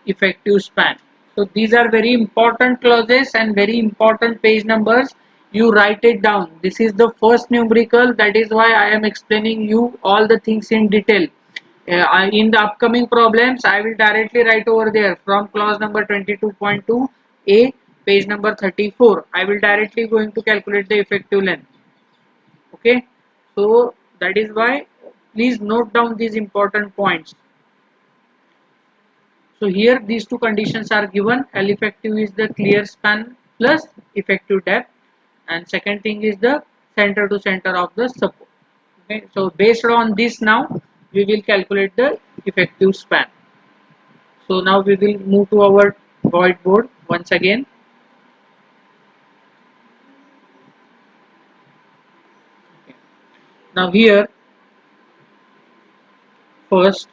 effective span. So these are very important clauses and very important page numbers. You write it down. This is the first numerical. That is why I am explaining you all the things in detail. In the upcoming problems, I will directly write over there from clause number 22.2a, page number 34. I will directly going to calculate the effective length. Okay. So that is why please note down these important points. So here these two conditions are given. L effective is the clear span plus effective depth, and second thing is the center to center of the support. Okay, so based on this now we will calculate the effective span. So now we will move to our whiteboard once again. Okay. Now here first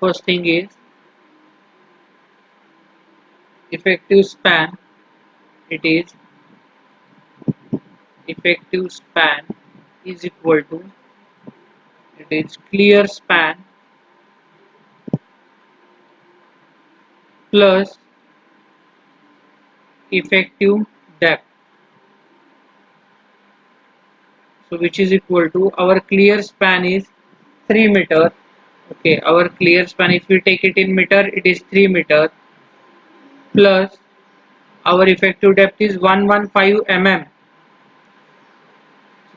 first thing is effective span. It is effective span is equal to, it is clear span plus effective depth. so which is equal to our clear span is 3 meter. Okay, our clear span, if we take it in meter, it is 3 meter, plus our effective depth is 115 mm.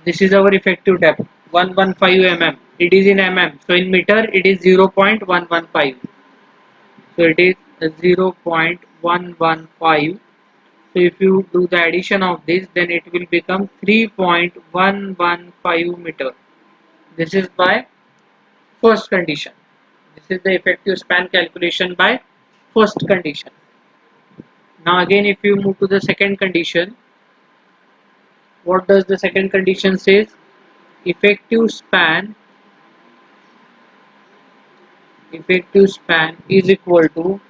This is our effective depth, 115 mm. It is in mm, so in meter it is 0.115. So it is 0.115. So if you do the addition of this, then it will become 3.115 meter. This is by first condition. This is the effective span calculation by first condition. Now again, if you move to the second condition, what does the second condition says? Effective span is equal to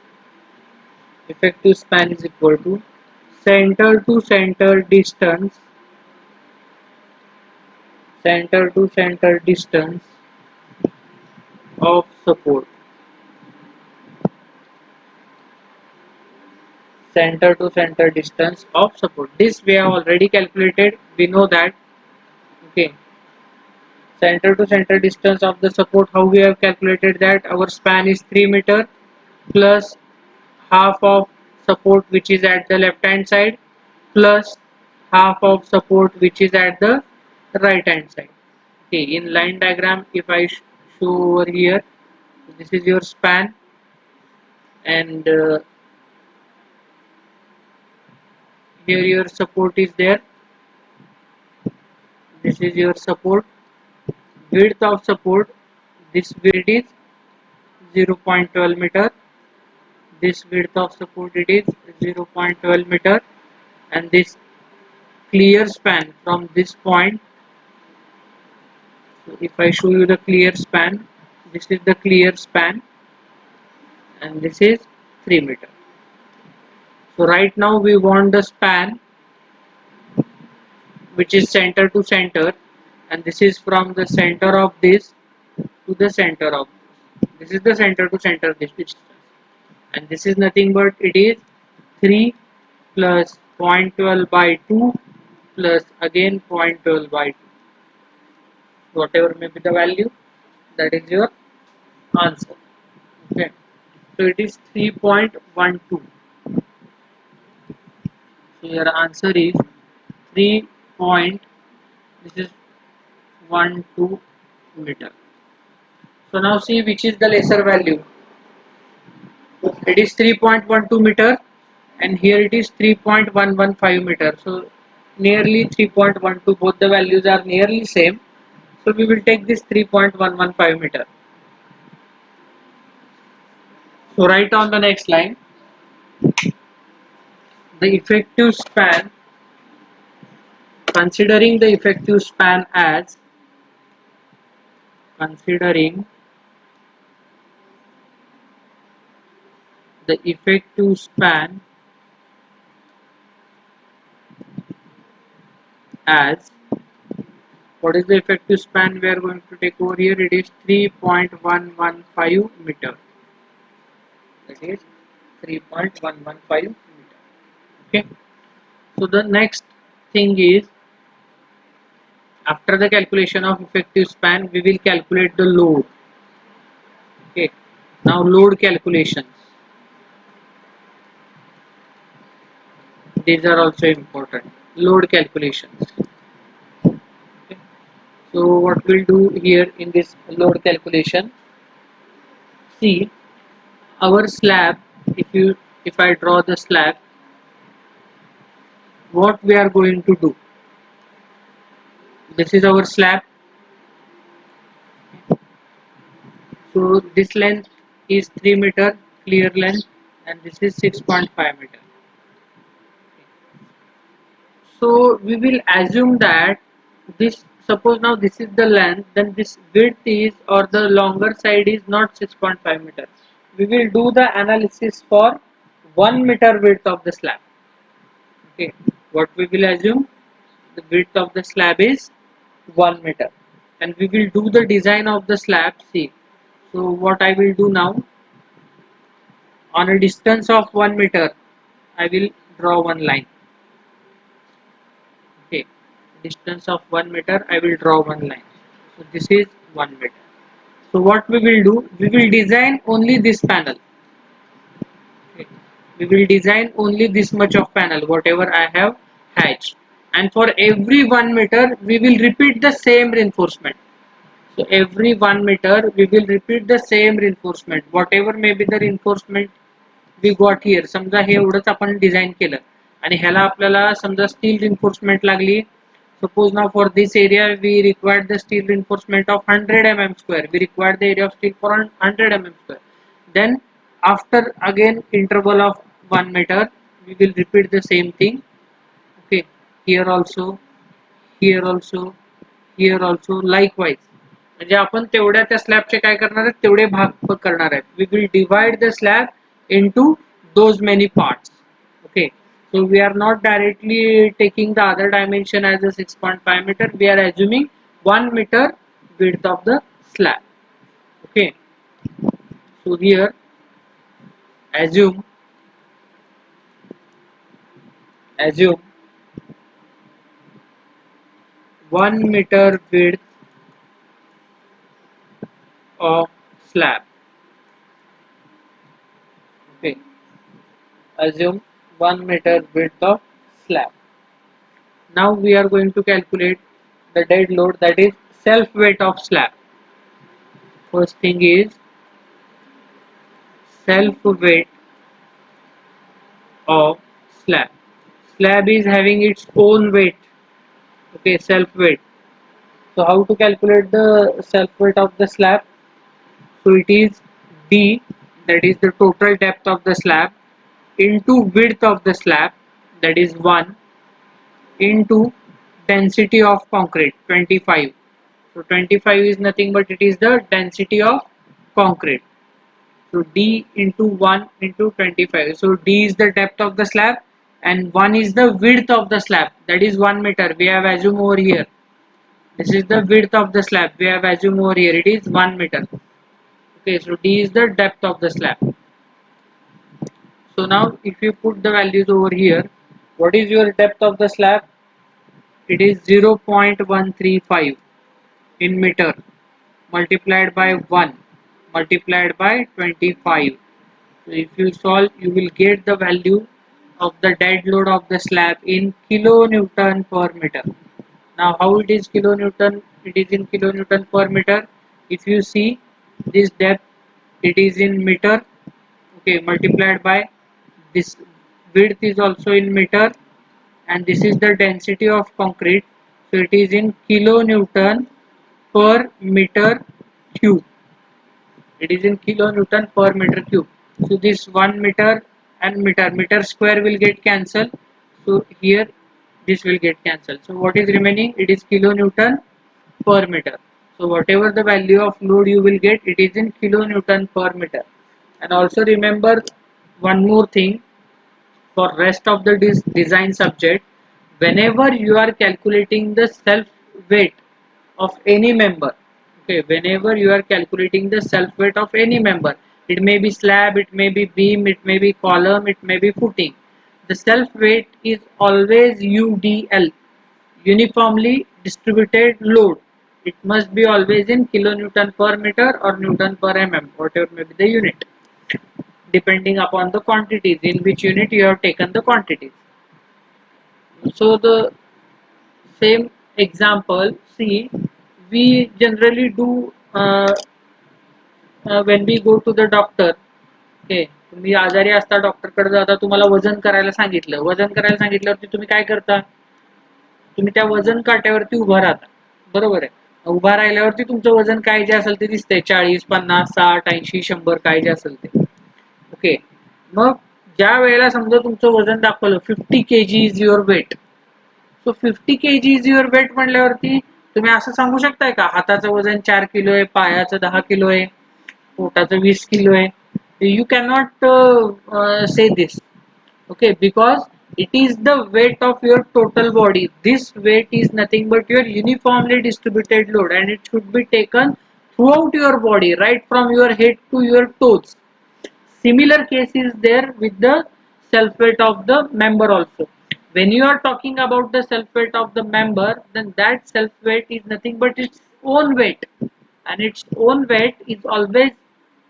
center to center distance of support. Center to center distance of support. This we have already calculated. We know that. Okay, center to center distance of the support. How we have calculated that? Our span is 3 meter plus half of support which is at the left hand side plus half of support which is at the right hand side. Okay, in line diagram, if I show over here, this is your span, and here your support is there. This is your support. Width of support, this width is 0.12 meter. This width of support, it is 0.12 meter, and this clear span from this point. So if I show you the clear span, this is the clear span, and this is 3 meter. So right now we want the span which is center to center, and this is from the center of this to the center of this is the center to center distance, and this is nothing but it is 3 plus 0.12 by 2 plus again 0.12 by 2, whatever may be the value, that is your answer. Okay, so it is 3.12. So your answer is 3 point, this is 12 meter. So now see which is the lesser value. It is 3.12 meter, and here it is 3.115 meter. So nearly 3.12, both the values are nearly same. So we will take this 3.115 meter. So write on the next line, the effective span, considering the effective span as, considering the effective span as, what is the effective span we are going to take over here? It is 3.115 meter. That is 3.115 meter. Okay. So the next thing is, after the calculation of effective span, we will calculate the load. Okay. Now load calculations. These are also important. Load calculations. Okay. So what we'll do here in this load calculation, see our slab, if I draw the slab, what we are going to do, this is our slab. So this length is 3 meter clear length, and this is 6.5 meter. So we will assume that this, suppose now this is the length, then this width is, or the longer side is not 6.5 meter. We will do the analysis for 1 meter width of the slab. Okay, what we will assume, the width of the slab is 1 meter, and we will do the design of the slab. See, so what I will do now, on a distance of 1 meter, I will draw one line. Okay, distance of 1 meter, I will draw one line. So this is 1 meter. So what we will do, we will design only this panel. Okay. We will design only this much of panel, whatever I have hatched. And for every 1 meter, we will repeat the same reinforcement. So every 1 meter, we will repeat the same reinforcement. Whatever may be the reinforcement we got here. समजा हे एवढंच आपण design केलं आणि ह्याला आपल्याला समजा steel reinforcement लागली. Suppose now for this area we required the steel reinforcement of 100 mm square. We required the area of steel for 100 mm square. Then after again interval of 1 meter, we will repeat the same thing. Okay, here also, here also, here also, likewise. म्हणजे आपण तेवढ्या त्या स्लॅबचे काय करणार आहेत, तेवढे भाग करणार आहेत. We will divide the slab into those many parts. Okay, so we are not directly taking the other dimension as a 6.5 meter. We are assuming 1 meter width of the slab. Okay, so here assume 1 meter width of slab. Okay, assume 1 meter width of slab. Now we are going to calculate the dead load, that is self weight of slab. First thing is self weight of slab. Slab is having its own weight. Okay, self weight. So how to calculate the self weight of the slab? So it is D, that is the total depth of the slab, into width of the slab, that is 1, into density of concrete, 25. So 25 is nothing but it is the density of concrete. So D into 1 into 25. So D is the depth of the slab and 1 is the width of the slab, that is 1 meter. We have assumed over here. This is the width of the slab. We have assumed over here it is 1 meter. Okay, so D is the depth of the slab. So now if you put the values over here, what is your depth of the slab? It is 0.135 in meter multiplied by 1 multiplied by 25. So if you solve, you will get the value of the dead load of the slab in kilonewton per meter. Now how it is kilonewton? It is in kilonewton per meter. If you see this depth, it is in meter. Okay, multiplied by this width is also in meter, and this is the density of concrete. So it is in kilonewton per meter cube. It is in kilonewton per meter cube. So this 1 meter and meter square will get cancelled. So here this will get cancelled. So what is remaining? It is kilonewton per meter. So whatever the value of load you will get, it is in kilonewton per meter. And also remember one more thing for rest of the design subject. Whenever you are calculating the self weight of any member, okay, whenever you are calculating the self weight of any member, it may be slab, it may be beam, it may be column, it may be footing, the self weight is always UDL, uniformly distributed load. It must be always in kilonewton per meter or newton per mm, whatever may be the unit, depending upon the quantities in which unit you have taken the quantities. So the same example, see, we generally do when we go to the doctor. Okay, तुम्ही आजारी असता डॉक्टरकडे जाता, तुम्हाला वजन करायला सांगितलं. वजन करायला सांगितल्यावरती तुम्ही काय करता? तुम्ही त्या वजन काट्यावरती उभा राहता, बरोबर आहे. उभा राहिल्यावरती तुमचं वजन काय जे असेल ते दिसतंय, 40, 50, 60, 80, 100 काय जे असेल ते. ओके, मग ज्या वेळेला समजा तुमचं वजन दाखवलं 50 kg is your weight. So 50 kg is your weight म्हणल्यावरती तुम्ही असं सांगू शकताय का हाताचं वजन 4 किलो आहे, पायाचं 10 किलो आहे, पोटाचं 20 किलो आहे? You cannot say this. Okay, because it is the weight of your total body. This weight is nothing but your uniformly distributed load, and it should be taken throughout your body, right from your head to your toes. Similar case is there with the self weight of the member also. When you are talking about the self weight of the member, then that self weight is nothing but its own weight, and its own weight is always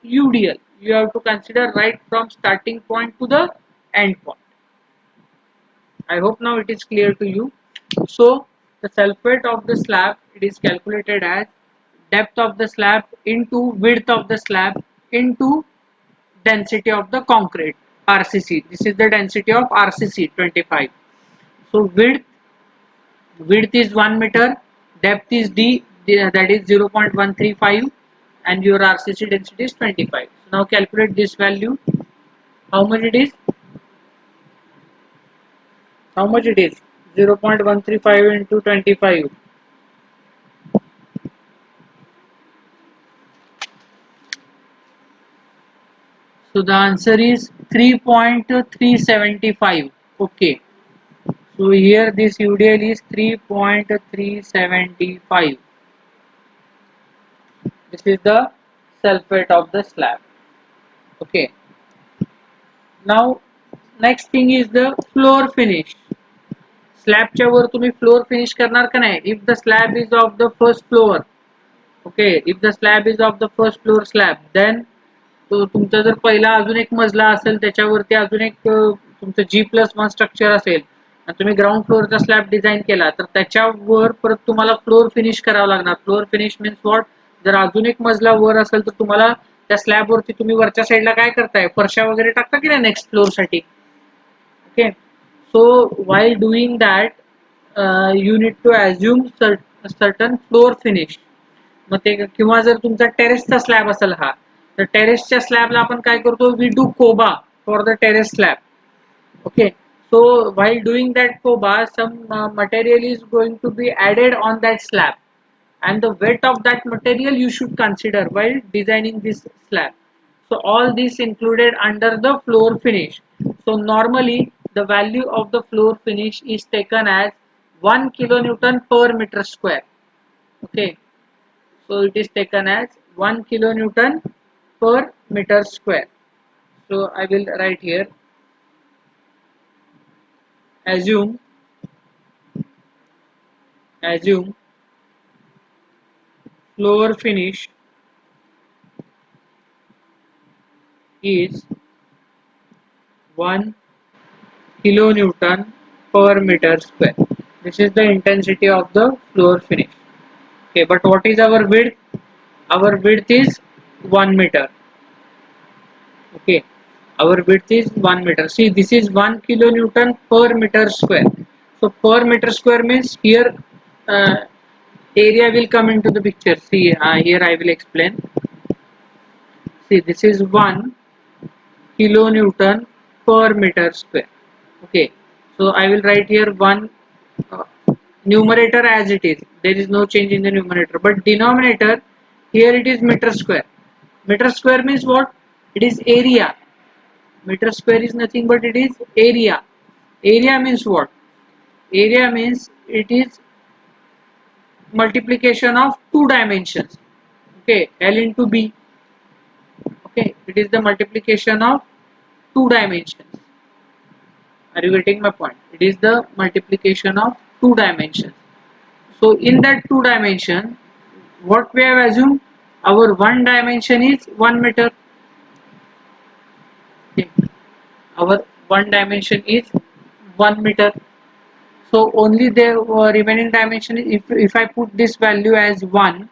UDL. You have to consider right from starting point to the end point. I hope now it is clear to you. So the self weight of the slab, it is calculated as depth of the slab into width of the slab into density of the concrete, RCC. This is the density of RCC 25. So width is 1 meter, depth is that is 0.135, and your RCC density is 25. So now calculate this value. How much it is? How much it is? 0.135 into 25. So the answer is 3.375. Okay. So here this UDL is 3.375. This is the self weight of the slab. Okay. Now next thing is the floor finish. स्लॅबच्या वर तुम्ही floor finish करणार का नाही? If the slab is of the first floor, okay, if the slab is of the first floor slab, then तुमचा जर पहिला अजून एक मजला असेल त्याच्यावरती अजून एक तुमचं G+1 स्ट्रक्चर असेल आणि तुम्ही ग्राउंड फ्लोअरचा स्लॅब डिझाईन केला तर त्याच्यावर परत तुम्हाला फ्लोर फिनिश करावं लागणार. Floor finish means what? जर अजून एक मजला वर असेल तर तुम्हाला त्या स्लॅब वरती तुम्ही वरच्या साईडला काय करताय, फरशा वगैरे टाकता की नाही नेक्स्ट फ्लोर साठी. Okay. So while doing that, you need to assume certain floor finish. मग ते किंवा जर तुमचा टेरेसचा स्लॅब असेल हा, तर टेरेसच्या स्लॅबला आपण काय करतो, we do coba for the terrace slab. Okay. So while doing that koba, some material is going to be added on that slab, and the weight of that material you should consider while designing this slab. So all this included under the floor finish. So normally the value of the floor finish is taken as 1 kilonewton per meter square. Okay. So it is taken as 1 kilonewton per meter square. So I will write here, assume floor finish is 1 kilonewton per meter square. This is the intensity of the floor finish. Okay, but what is our width? Our width is 1 meter. Okay, our width is 1 meter. See, this is 1 kilonewton per meter square. So per meter square means here area will come into the picture. See, here I will explain. See, this is 1 kilonewton per meter square. Okay, so I will write here 1 uh, numerator as it is. There is no change in the numerator, but denominator here it is meter square. Meter square means what? It is area. Meter square is nothing but it is area. Area means what? Area means it is multiplication of two dimensions. Okay, L into B. Okay, it is the multiplication of two dimensions. Are you getting my point? It is the multiplication of two dimensions. So in that two dimension, what we have assumed, our one dimension is 1 meter. Okay. Our one dimension is 1 meter. So only the remaining dimension is, if I put this value as 1,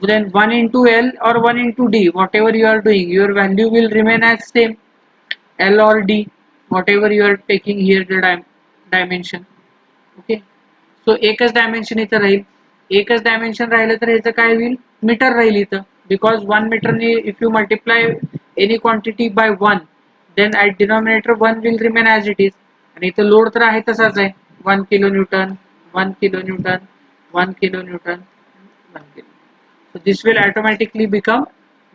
then 1 into L or 1 into D, whatever you are doing, your value will remain as same, L or D, whatever you are taking here the dimension. Okay. सो एकच dimension इथं राहील. एकच dimension राहिलं तर याचं काय होईल, metre राहील इथं, बिकॉज 1 मीटरने if you multiply any quantity by 1, then at denominator 1 will remain as it is. आणि इथं लोड तर आहे तसाच आहे, 1 kilo newton 1 kilo newton 1 kilo newton 1 kilo. So this will automatically become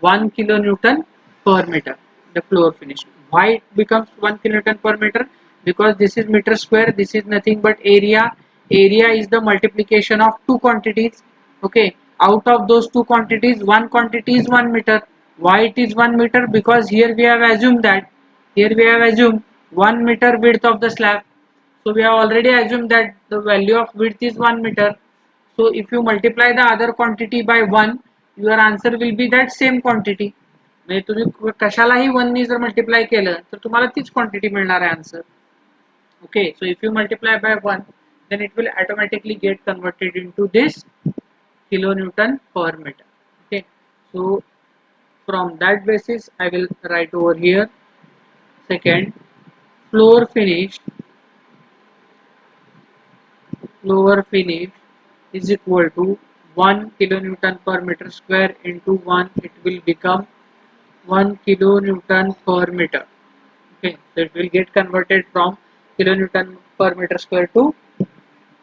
1 kilonewton per meter, the floor finish. Why it becomes 1 kilonewton per meter? Because this is meter square, this is nothing but area. Area is the multiplication of two quantities. Okay, out of those two quantities, one quantity is 1 meter. Why it is 1 meter? Because here we have assumed 1 meter width of the slab. So we have already assumed that the value of width is 1 meter. So if you multiply the other quantity by 1, your answer will be that same quantity. म्हणजे तुम्ही कशालाही 1 ने जर multiply केलं तर तुम्हाला तीच quantity मिळणार आहे answer. Okay, so if you multiply by 1, then it will automatically get converted into this kilonewton per meter. Okay, so from that basis I will write over here. Second, floor finish is equal to 1 kilonewton per meter square into 1, it will become 1 kilonewton per meter. Okay, so it will get converted from kilonewton per meter square to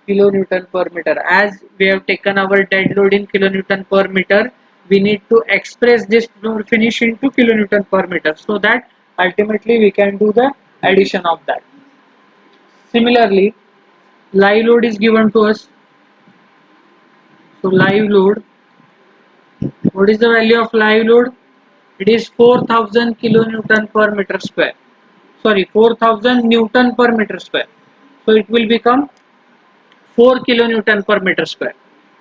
kilonewton per meter. As we have taken our dead load in kilonewton per meter, we need to express this floor finish into kilonewton per meter, so that ultimately we can do the addition of that. Similarly, live load is given to us. So live load, what is the value of live load? It is 4000 kilonewton per meter square. Sorry, 4000 newton per meter square. So it will become 4 kilonewton per meter square.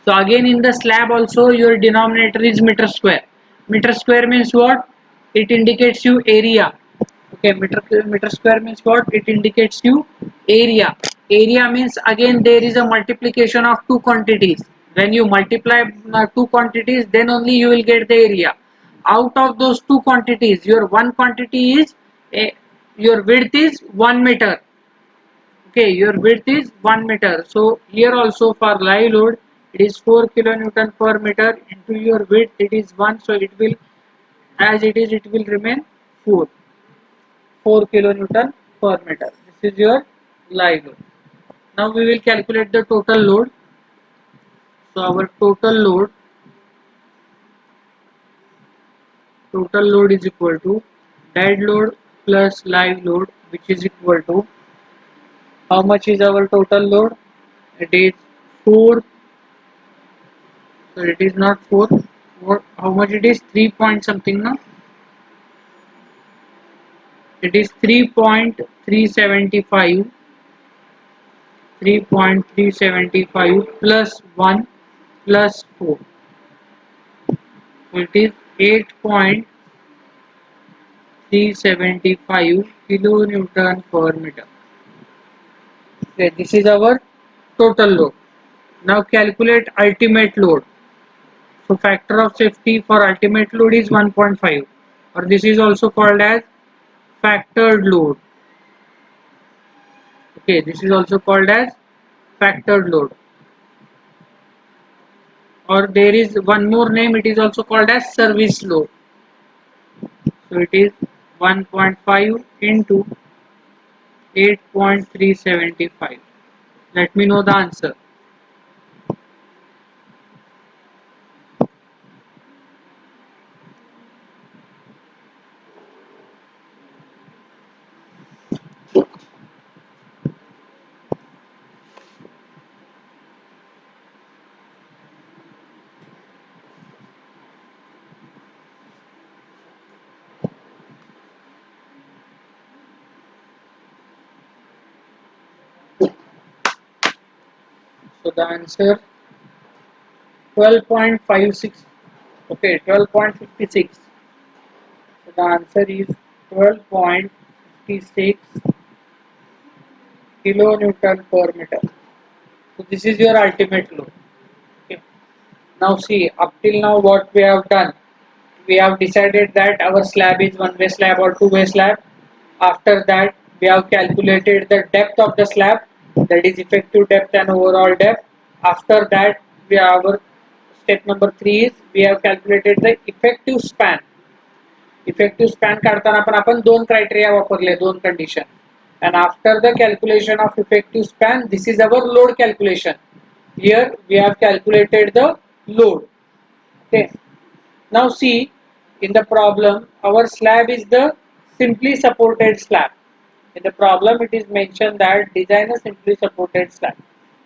So again in the slab also your denominator is meter square. Meter square means what? It indicates you area. Okay, meter square means what? It indicates you area. Area means again there is a multiplication of two quantities. When you multiply two quantities, then only you will get the area. Out of those two quantities, your one quantity is your width is 1 meter. Okay, your width is 1 meter. So here also for live load, it is 4 kilonewton per meter into your width, it is 1. So it will, as it is, it will remain 4. 4 kilonewton per meter. This is your live load. Now we will calculate the total load. So our total load is equal to dead load plus live load, which is equal to, how much is our total load? It is 4. So it is not 4. How much it is? 3 point something now. It is 3.375. 3.375 plus 1 plus 4. So it is 8.375 kilonewton per meter. Okay, this is our total load. Now calculate ultimate load. So factor of safety for ultimate load is 1.5, or this is also called as factored load. Okay, this is also called as factored load, or there is one more name, it is also called as service load. So it is 1.5 into 8.375. Let me know the answer. So the answer 12.56. Okay, 12.56. So the answer is 12.56 kilonewton per meter. So this is your ultimate load. Okay. Now see, up till now what we have done, we have decided that our slab is one-way slab or two-way slab. After that, we have calculated the depth of the slab, that is effective depth and overall depth. After that, we have our step number 3 is we have calculated the effective span. Effective span काढताना पण आपण दोन criteria वापरले, दोन condition. And after the calculation of effective span, this is our load calculation. Here we have calculated the load. Okay. Now see, in the problem, our slab is the simply supported slab. In the problem, it is mentioned that design a simply supported slab.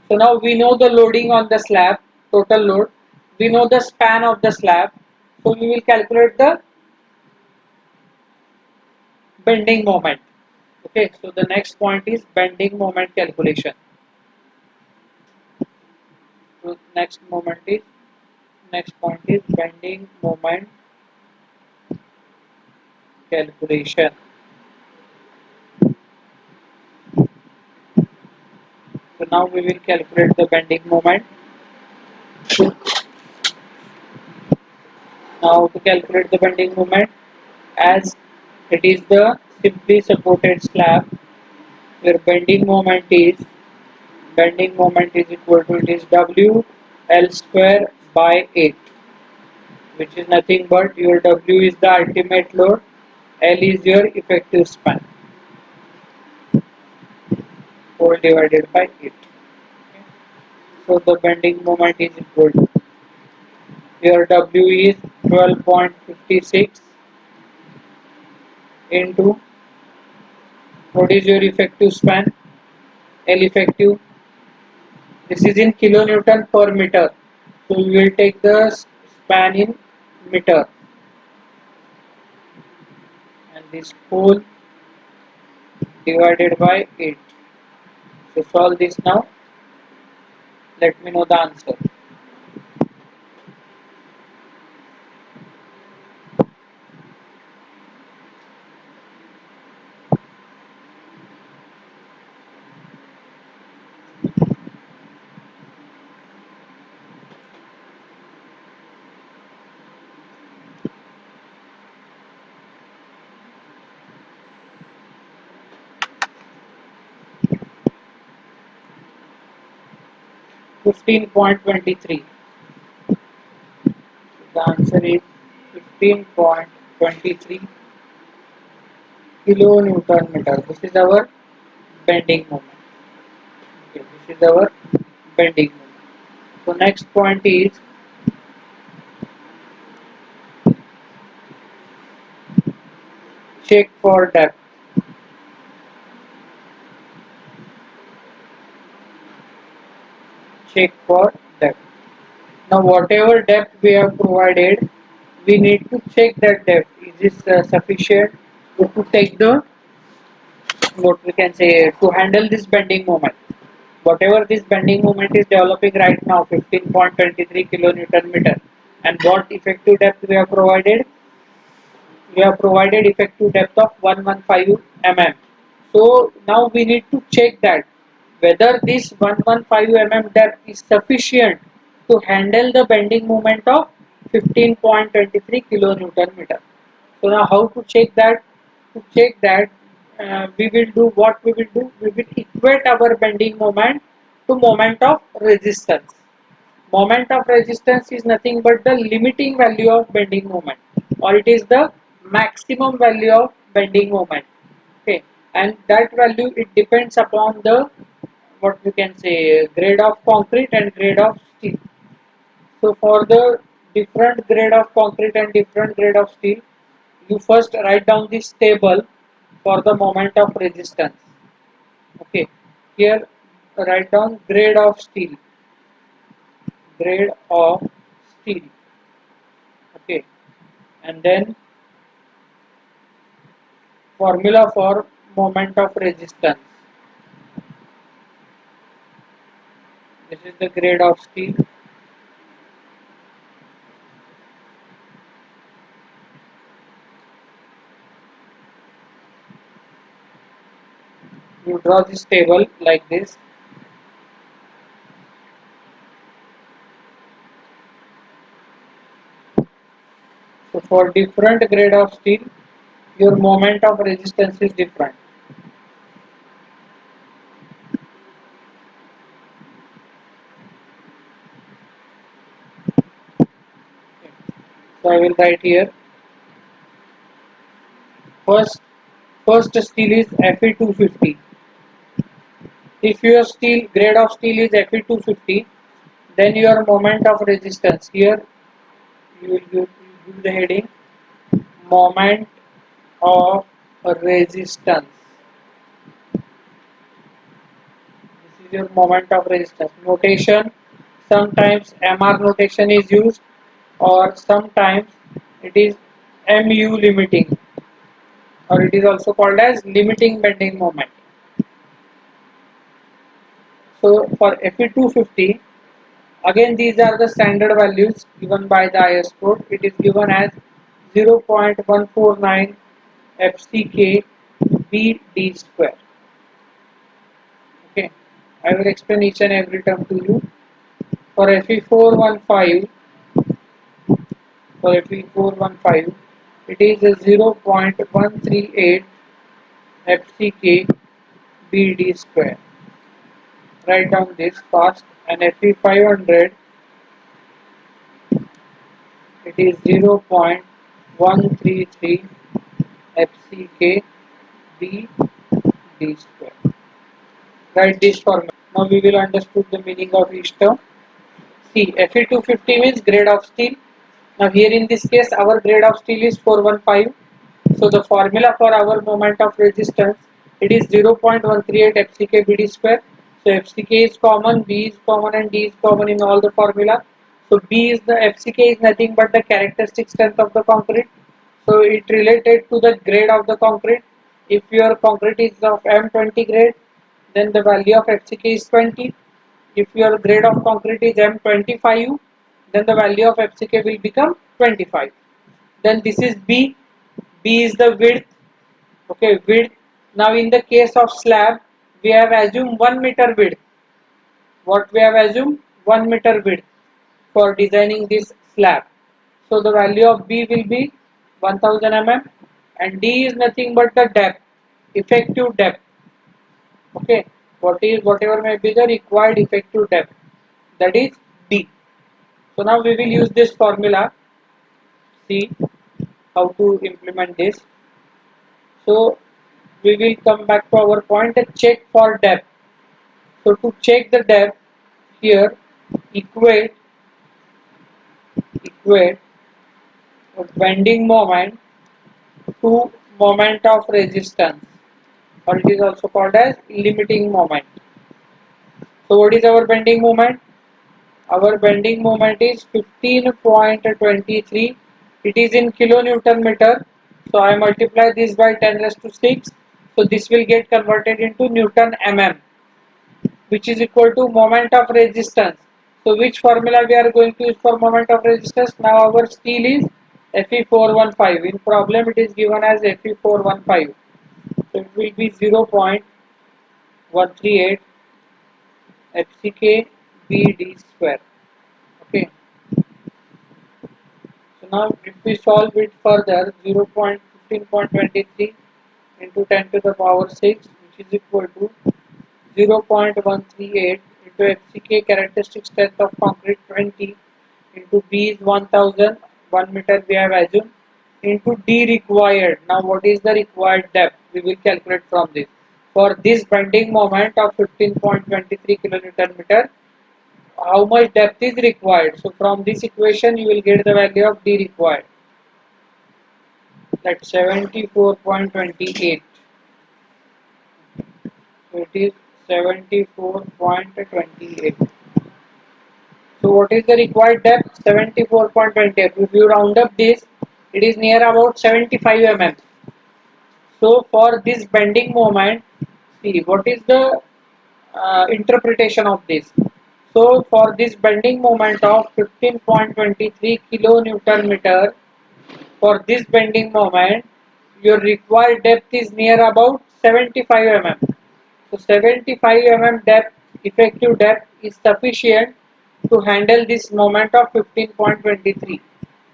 So now we know the loading on the slab, total load. We know the span of the slab. So we will calculate the bending moment. Okay, so the next point is bending moment calculation. So next point is bending moment calculation. So now we will calculate the bending moment. Now to calculate the bending moment, as it is the simply supported slab where bending moment is equal to, it is W L square by 8, which is nothing but your W is the ultimate load, L is your effective span, whole divided by 8. Okay. So the bending moment is equal to, your W is 12.56 into, what is your effective span, L effective, this is in kilonewton per meter, so we will take the span in meter, and this whole divided by 8. So solve this now, let me know the answer. 15.23. The answer is 15.23 kilonewton meter. This is our bending moment. Okay, this is our bending moment. So next point is check for depth. Check for depth. Now whatever depth we have provided, we need to check that depth. Is this sufficient to take the, what we can say, to handle this bending moment? Whatever this bending moment is developing right now, 15.23 kilonewton meter, and what effective depth we have provided? We have provided effective depth of 115 mm. So now we need to check that whether this 115 mm depth is sufficient to handle the bending moment of 15.23 kilonewton meter. So now how to check that? To check that, we will do what we will do. We will equate our bending moment to moment of resistance. Moment of resistance is nothing but the limiting value of bending moment, or it is the maximum value of bending moment. Okay, and that value, it depends upon the, what we can say, grade of concrete and grade of steel. So for the different grade of concrete and different grade of steel, you first write down this table for the moment of resistance. Okay, here write down grade of steel. Okay, and then formula for moment of resistance. This is the grade of steel. You draw this table like this. So for different grade of steel, your moment of resistance is different. So I will write here. First, first steel is Fe250. If your steel grade of steel is Fe250, then your moment of resistance, here you give the heading moment of resistance. This is your moment of resistance. Notation, sometimes MR notation is used, or sometimes it is MU limiting. or it is also called as limiting bending moment. So for Fe250, again these are the standard values given by the IS code. It is given as 0.149 FCK BD square. Okay, I will explain each and every term to you. For Fe415, it is a 0.138 FCK BD square. Write down this fast. And Fe500, it is 0.133 FCK BD square. Write this formula. Now we will understood the meaning of each term. See, Fe250 means grade of steel. Now here in this case our grade of steel is 415. So the formula for our moment of resistance, it is 0.138 FCK BD square. So FCK is common, B is common and D is common in all the formula. So B is the FCK is nothing but the characteristic strength of the concrete. So it related to the grade of the concrete. If your concrete is of M20 grade, then the value of FCK is 20. If your grade of concrete is M25, then the value of FCK will become 25. Then this is B. B is the width. Okay, width. Now in the case of slab, we have assumed 1 meter width. What we have assumed? 1 meter width for designing this slab. So the value of B will be 1000 mm and D is nothing but the depth, effective depth. Okay, whatever may be the required effective depth, that is D. So now we will use this formula. See how to implement this. So we will come back to our point, check for depth. So to check the depth, here equate bending moment to moment of resistance, or it is also called as limiting moment. So what is our bending moment? Our bending moment is 15.23. It is in kilonewton meter. So I multiply this by 10 raised to 6. So this will get converted into Newton mm, which is equal to moment of resistance. So which formula we are going to use for moment of resistance? Now our steel is Fe415. In problem it is given as Fe415. So it will be 0.138 FCK BD square. Okay. So now if we solve it further, 0.15.23 into 10 to the power 6, which is equal to 0.138 into FCK characteristic strength of concrete 20 into B is 1000, 1 meter we have assumed, into D required. Now what is the required depth? We will calculate from this. For this bending moment of 15.23 kilonewton meter, how much depth is required? So from this equation you will get the value of D required. That's 74.28. So it is 74.28. So what is the required depth? 74.28. If you round up this, it is near about 75 mm. So for this bending moment, see what is the interpretation of this. So for this bending moment of 15.23 kilonewton meter, for this bending moment, your required depth is near about 75 mm. So 75 mm depth, effective depth is sufficient to handle this moment of 15.23.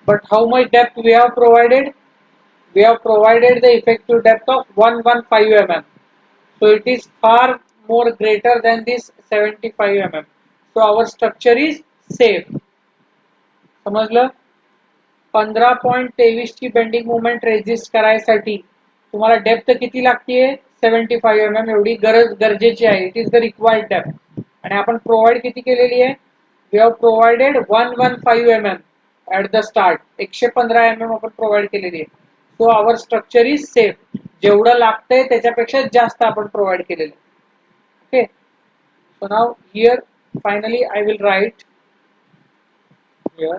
But how much depth we have provided? We have provided the effective depth of 115 mm. So it is far more greater than this 75 mm. So our structure is safe. समजलं? 15.23 ची bending moment resist करायसाठी तुम्हाला depth किती लागते? 75 mm एवढी गरजेची आहे. It is the required depth. आणि आपण प्रोव्हाइड किती केलेली आहे? We have provided 115 mm at the start. 115 mm आपण प्रोव्हाइड केलेली आहे. So our structure is safe. जेवढं लागतंय त्याच्यापेक्षा जास्त आपण प्रोव्हाइड केलेलं आहे. Okay. So now here finally I will write here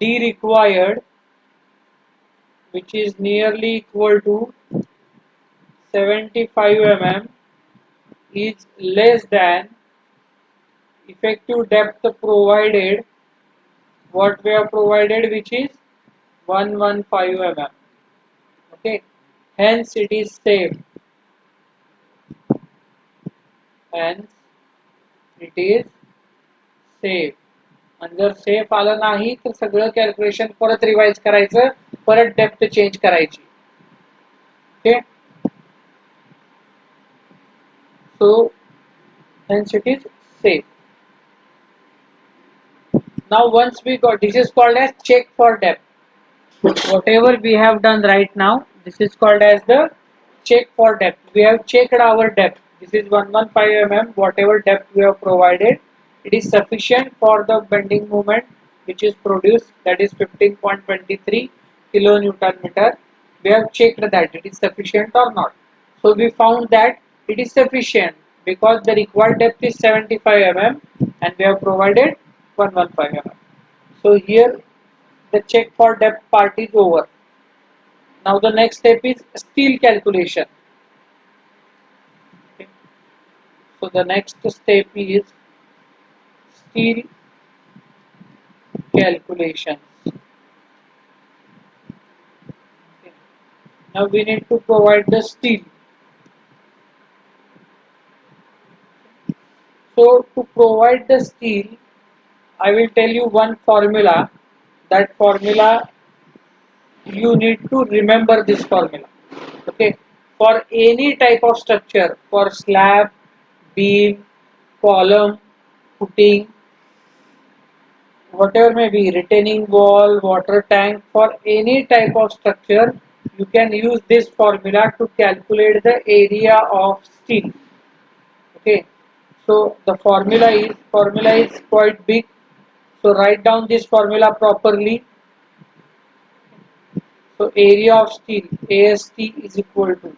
D required, which is nearly equal to 75 mm is less than effective depth provided, what we have provided, which is 115 mm. Okay, hence it is safe. Hence it is safe. आणि जर safe आलं नाही तर सगळं calculation परत revise करायचं, परत depth change करायची. Okay, so hence it is safe. Now once we got, this is called as check for depth. Whatever we have done right now, this is called as the check for depth. We have checked our depth. This is 115 mm. Whatever depth we have provided, it is sufficient for the bending moment which is produced, that is 15.23 kilonewton meter. We have checked that it is sufficient or not. So we found that it is sufficient because the required depth is 75 mm and we have provided 115 mm. So here the check for depth part is over. Now the next step is steel calculation. Okay. So the next step is steel calculation. Okay. Now we need to provide the steel. So to provide the steel, I will tell you one formula. That formula, you need to remember this formula. Okay. For any type of structure, for slab, beam, column, footing, whatever may be, retaining wall, water tank, for any type of structure, you can use this formula to calculate the area of steel. Okay, so the formula is quite big, so write down this formula properly. So area of steel, AST, is equal to,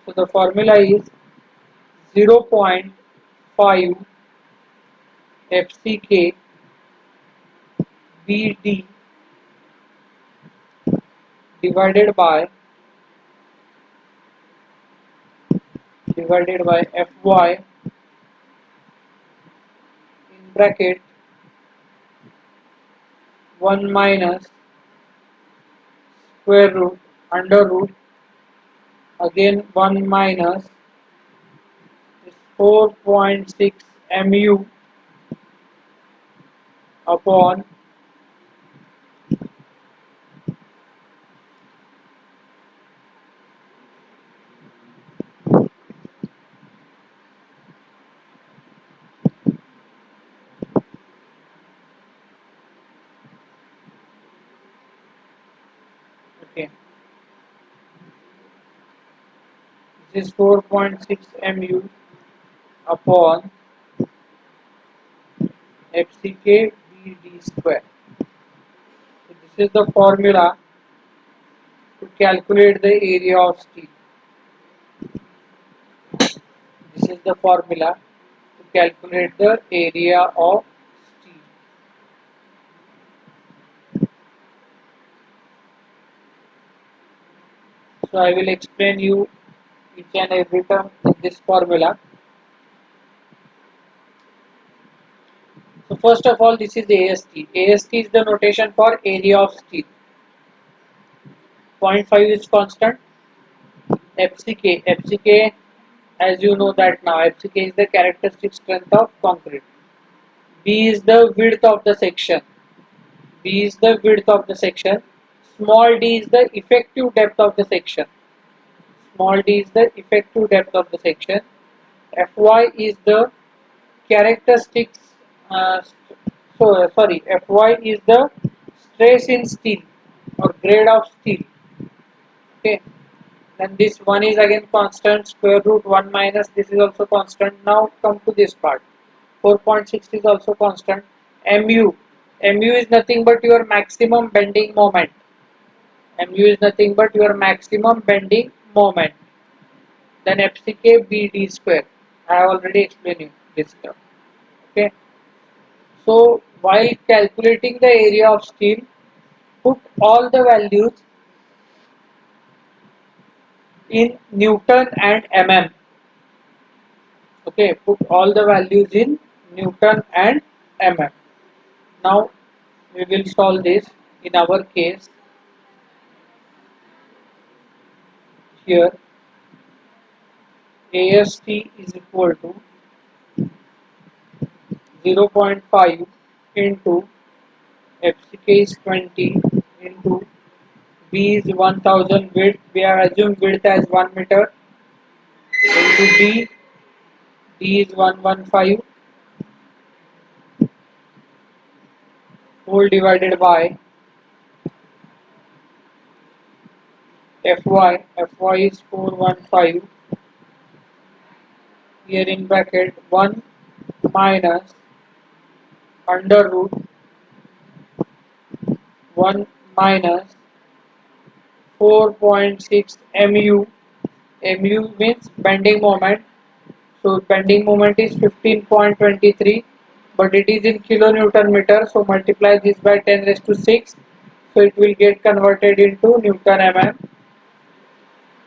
so the formula is 0.5 FCK BD divided by Fy in bracket 1 minus square root under root, again 1 minus 4.6 mu upon okay, this is 4.6 mu upon FCK BD square. So this is the formula to calculate the area of steel. This is the formula to calculate the area of steel. So I will explain you each and every term in this formula. So first of all, this is AST. AST is the notation for area of steel. 0.5 is constant. FCK, as you know that now, FCK is the characteristic strength of concrete. B is the width of the section. B is the width of the section. Small d is the effective depth of the section. Small d is the effective depth of the section. Fy is the characteristics. Fy is the stress in steel or grade of steel. Okay. Then this one is again constant, square root 1 minus, this is also constant. Now come to this part. 4.6 is also constant. Mu. Mu is nothing but your maximum bending moment. Mu is nothing but your maximum bending moment. Then FCK BD square. I have already explained you this term. Okay. So while calculating the area of steel, put all the values in Newton and mm. Okay, put all the values in Newton and mm. Now we will solve this. In our case here, AST is equal to 0.5 into FCK is 20 into B is 1000 width. We have assumed width as 1 meter into D is 115 whole divided by Fy is 415 here in bracket 1 minus under root 1 minus 4.6 mu. Mu means bending moment. So bending moment is 15.23, but it is in kilonewton meter. So multiply this by 10 raised to 6. So it will get converted into Newton mm.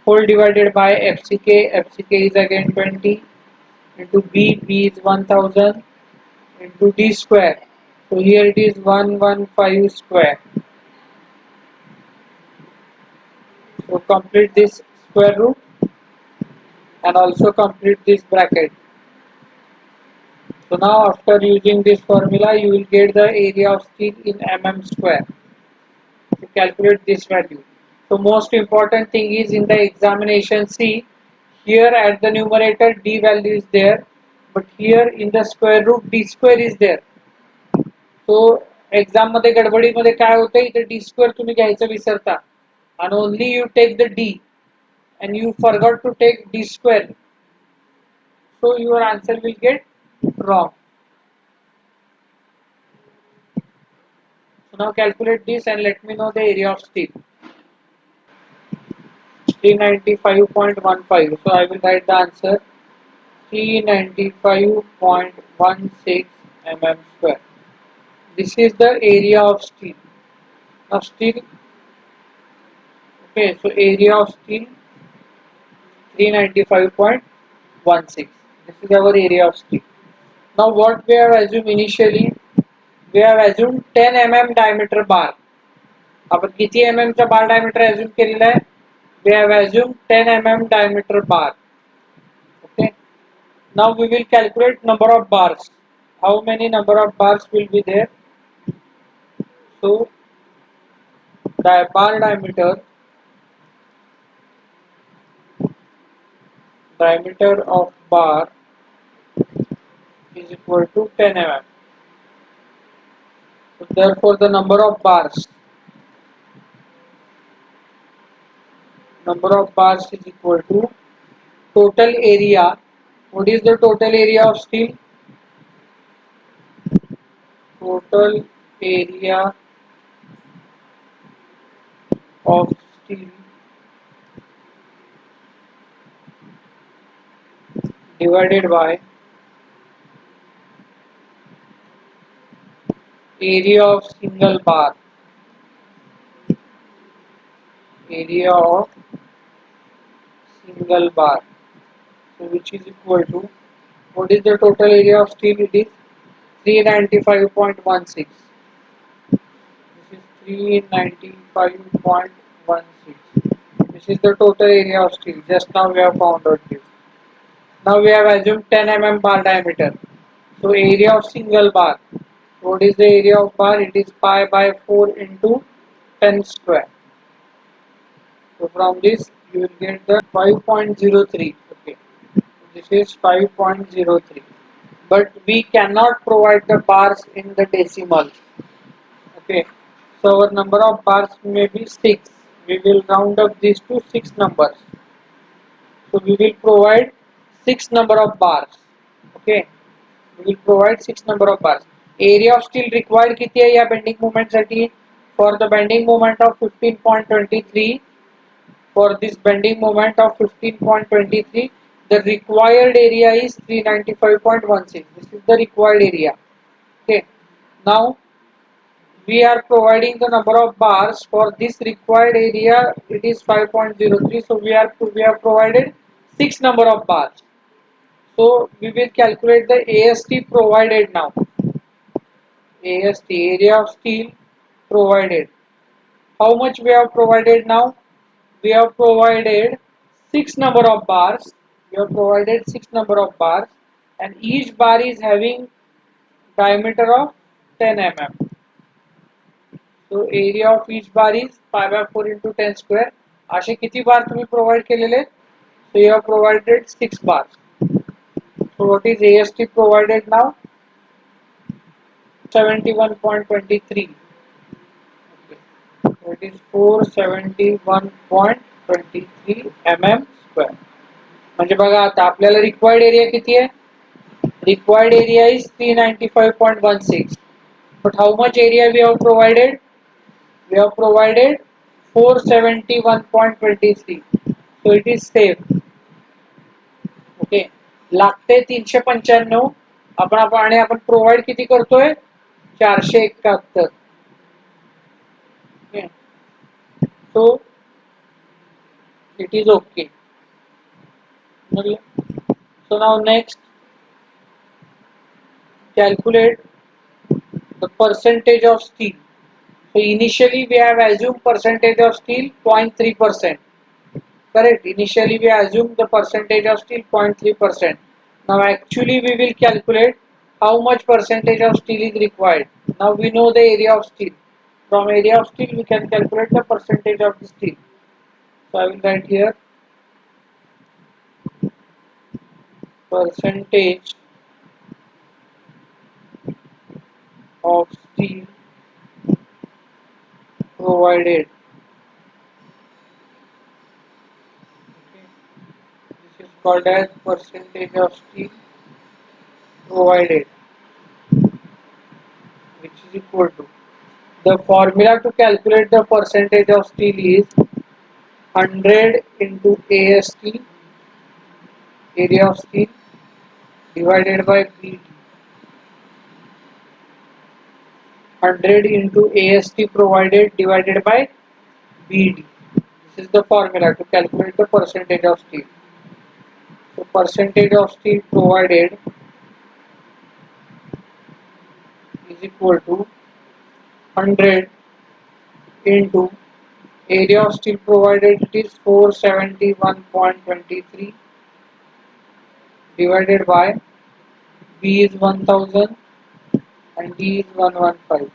Whole divided by FCK. FCK is again 20 into B is 1000 into D square. So here it is 115 square. So complete this square root and also complete this bracket. So now after using this formula you will get the area of steel in mm square. To calculate this value. So most important thing is in the examination, see here at the numerator d value is there, but here in the square root d square is there. So exam मध्ये गडबडीमध्ये काय होतं इथे d square तुम्ही घ्यायचं विसरता and only you take the d and you forgot to take d square, so your answer will get wrong. So now calculate this and let me know the area of steel. 395.15. So I will write the answer 395.16 mm square. This is the area of steel. Now steel, okay, so area of steel 395.16. This is our area of steel. Now what we have assumed initially, we have assumed 10 mm diameter bar. आपण किती mm चा bar diameter assume केलेला आहे? We have assumed 10 mm diameter bar. Okay. Now we will calculate number of bars. How many number of bars will be there? So the bar diameter of bar is equal to 10 mm. So therefore the number of bars is equal to total area. What is the total area of steel? Total area of steel divided by area of single bar. Area of single bar. So which is equal to, what is the total area of steel? It is 395.16. This is 395.16. This is the total area of steel. Just now we have found out this. Now we have assumed 10 mm bar diameter. So area of single bar. What is the area of bar? It is pi by 4 into 10 square. So from this you will get the 5.03. Okay. This is 5.03. But we cannot provide the bars in the decimal. Okay. So our number of bars may be 6. We will round up these to 6 numbers. So we will provide 6 number of bars. Okay. We will provide 6 number of bars. Area of steel required किती आहे या bending moment साठी? For the bending moment of 15.23, for this bending moment of 15.23, the required area is 395.16. This is the required area. Okay. Now we are providing the number of bars for this required area. It is 5.03, so we have provided 6 number of bars. So we will calculate the AST provided now. AST, area of steel provided. How much we have provided now? We have provided 6 number of bars. We have provided 6 number of bars, and each bar is having diameter of 10 mm. So area of each bar is pi by 4 into 10 square. असे किती बार तुम्ही provide केलेले? So you have provided 6 bars. So what is AST provided now? 71.23. Okay. So it is 471.23 mm square. म्हणजे बघा आता आपल्याला required area किती आहे? Required area is 395.16. But how much area we have provided? We have provided 471.23. So it is safe. Okay, लागते 395. आपण provide किती करतोय? 471. Okay, so it is okay. So now next, calculate the percentage of steel. So initially we have assumed percentage of steel 0.3%. Correct. Initially we assume the percentage of steel 0.3%. Now actually we will calculate how much percentage of steel is required. Now we know the area of steel. From area of steel we can calculate the percentage of the steel. So I will write here percentage of steel provided. Okay. This is called as percentage of steel provided, which is equal to, the formula to calculate the percentage of steel is 100 into AST, area of steel, divided by BD. 100 into AST provided divided by BD. This is the formula to calculate the percentage of steel. So percentage of steel provided is equal to 100 into area of steel provided, it is 471.23, divided by B is 1000 and D is 115.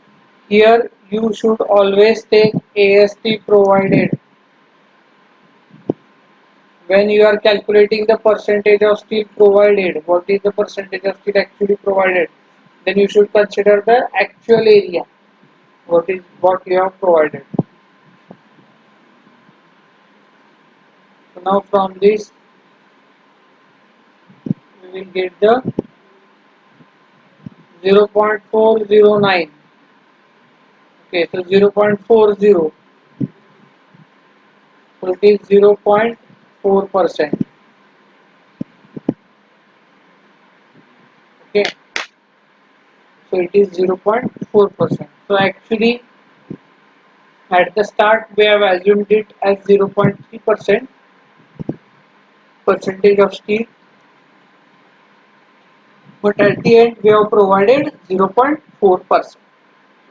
Here you should always take AST provided when you are calculating the percentage of steel provided. What is the percentage of steel actually provided? Then you should consider the actual area. What you have provided. So now from this we will get the 0.409. Okay, so 0.40. So it is 0.4%. Okay, so it is 0.4%. So actually at the start we have assumed it as 0.3% percentage of steel, but at the end we have provided 0.4%.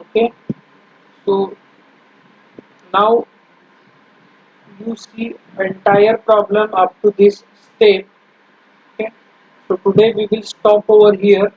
Okay, so now you see entire problem up to this step. Okay, so today we will stop over here.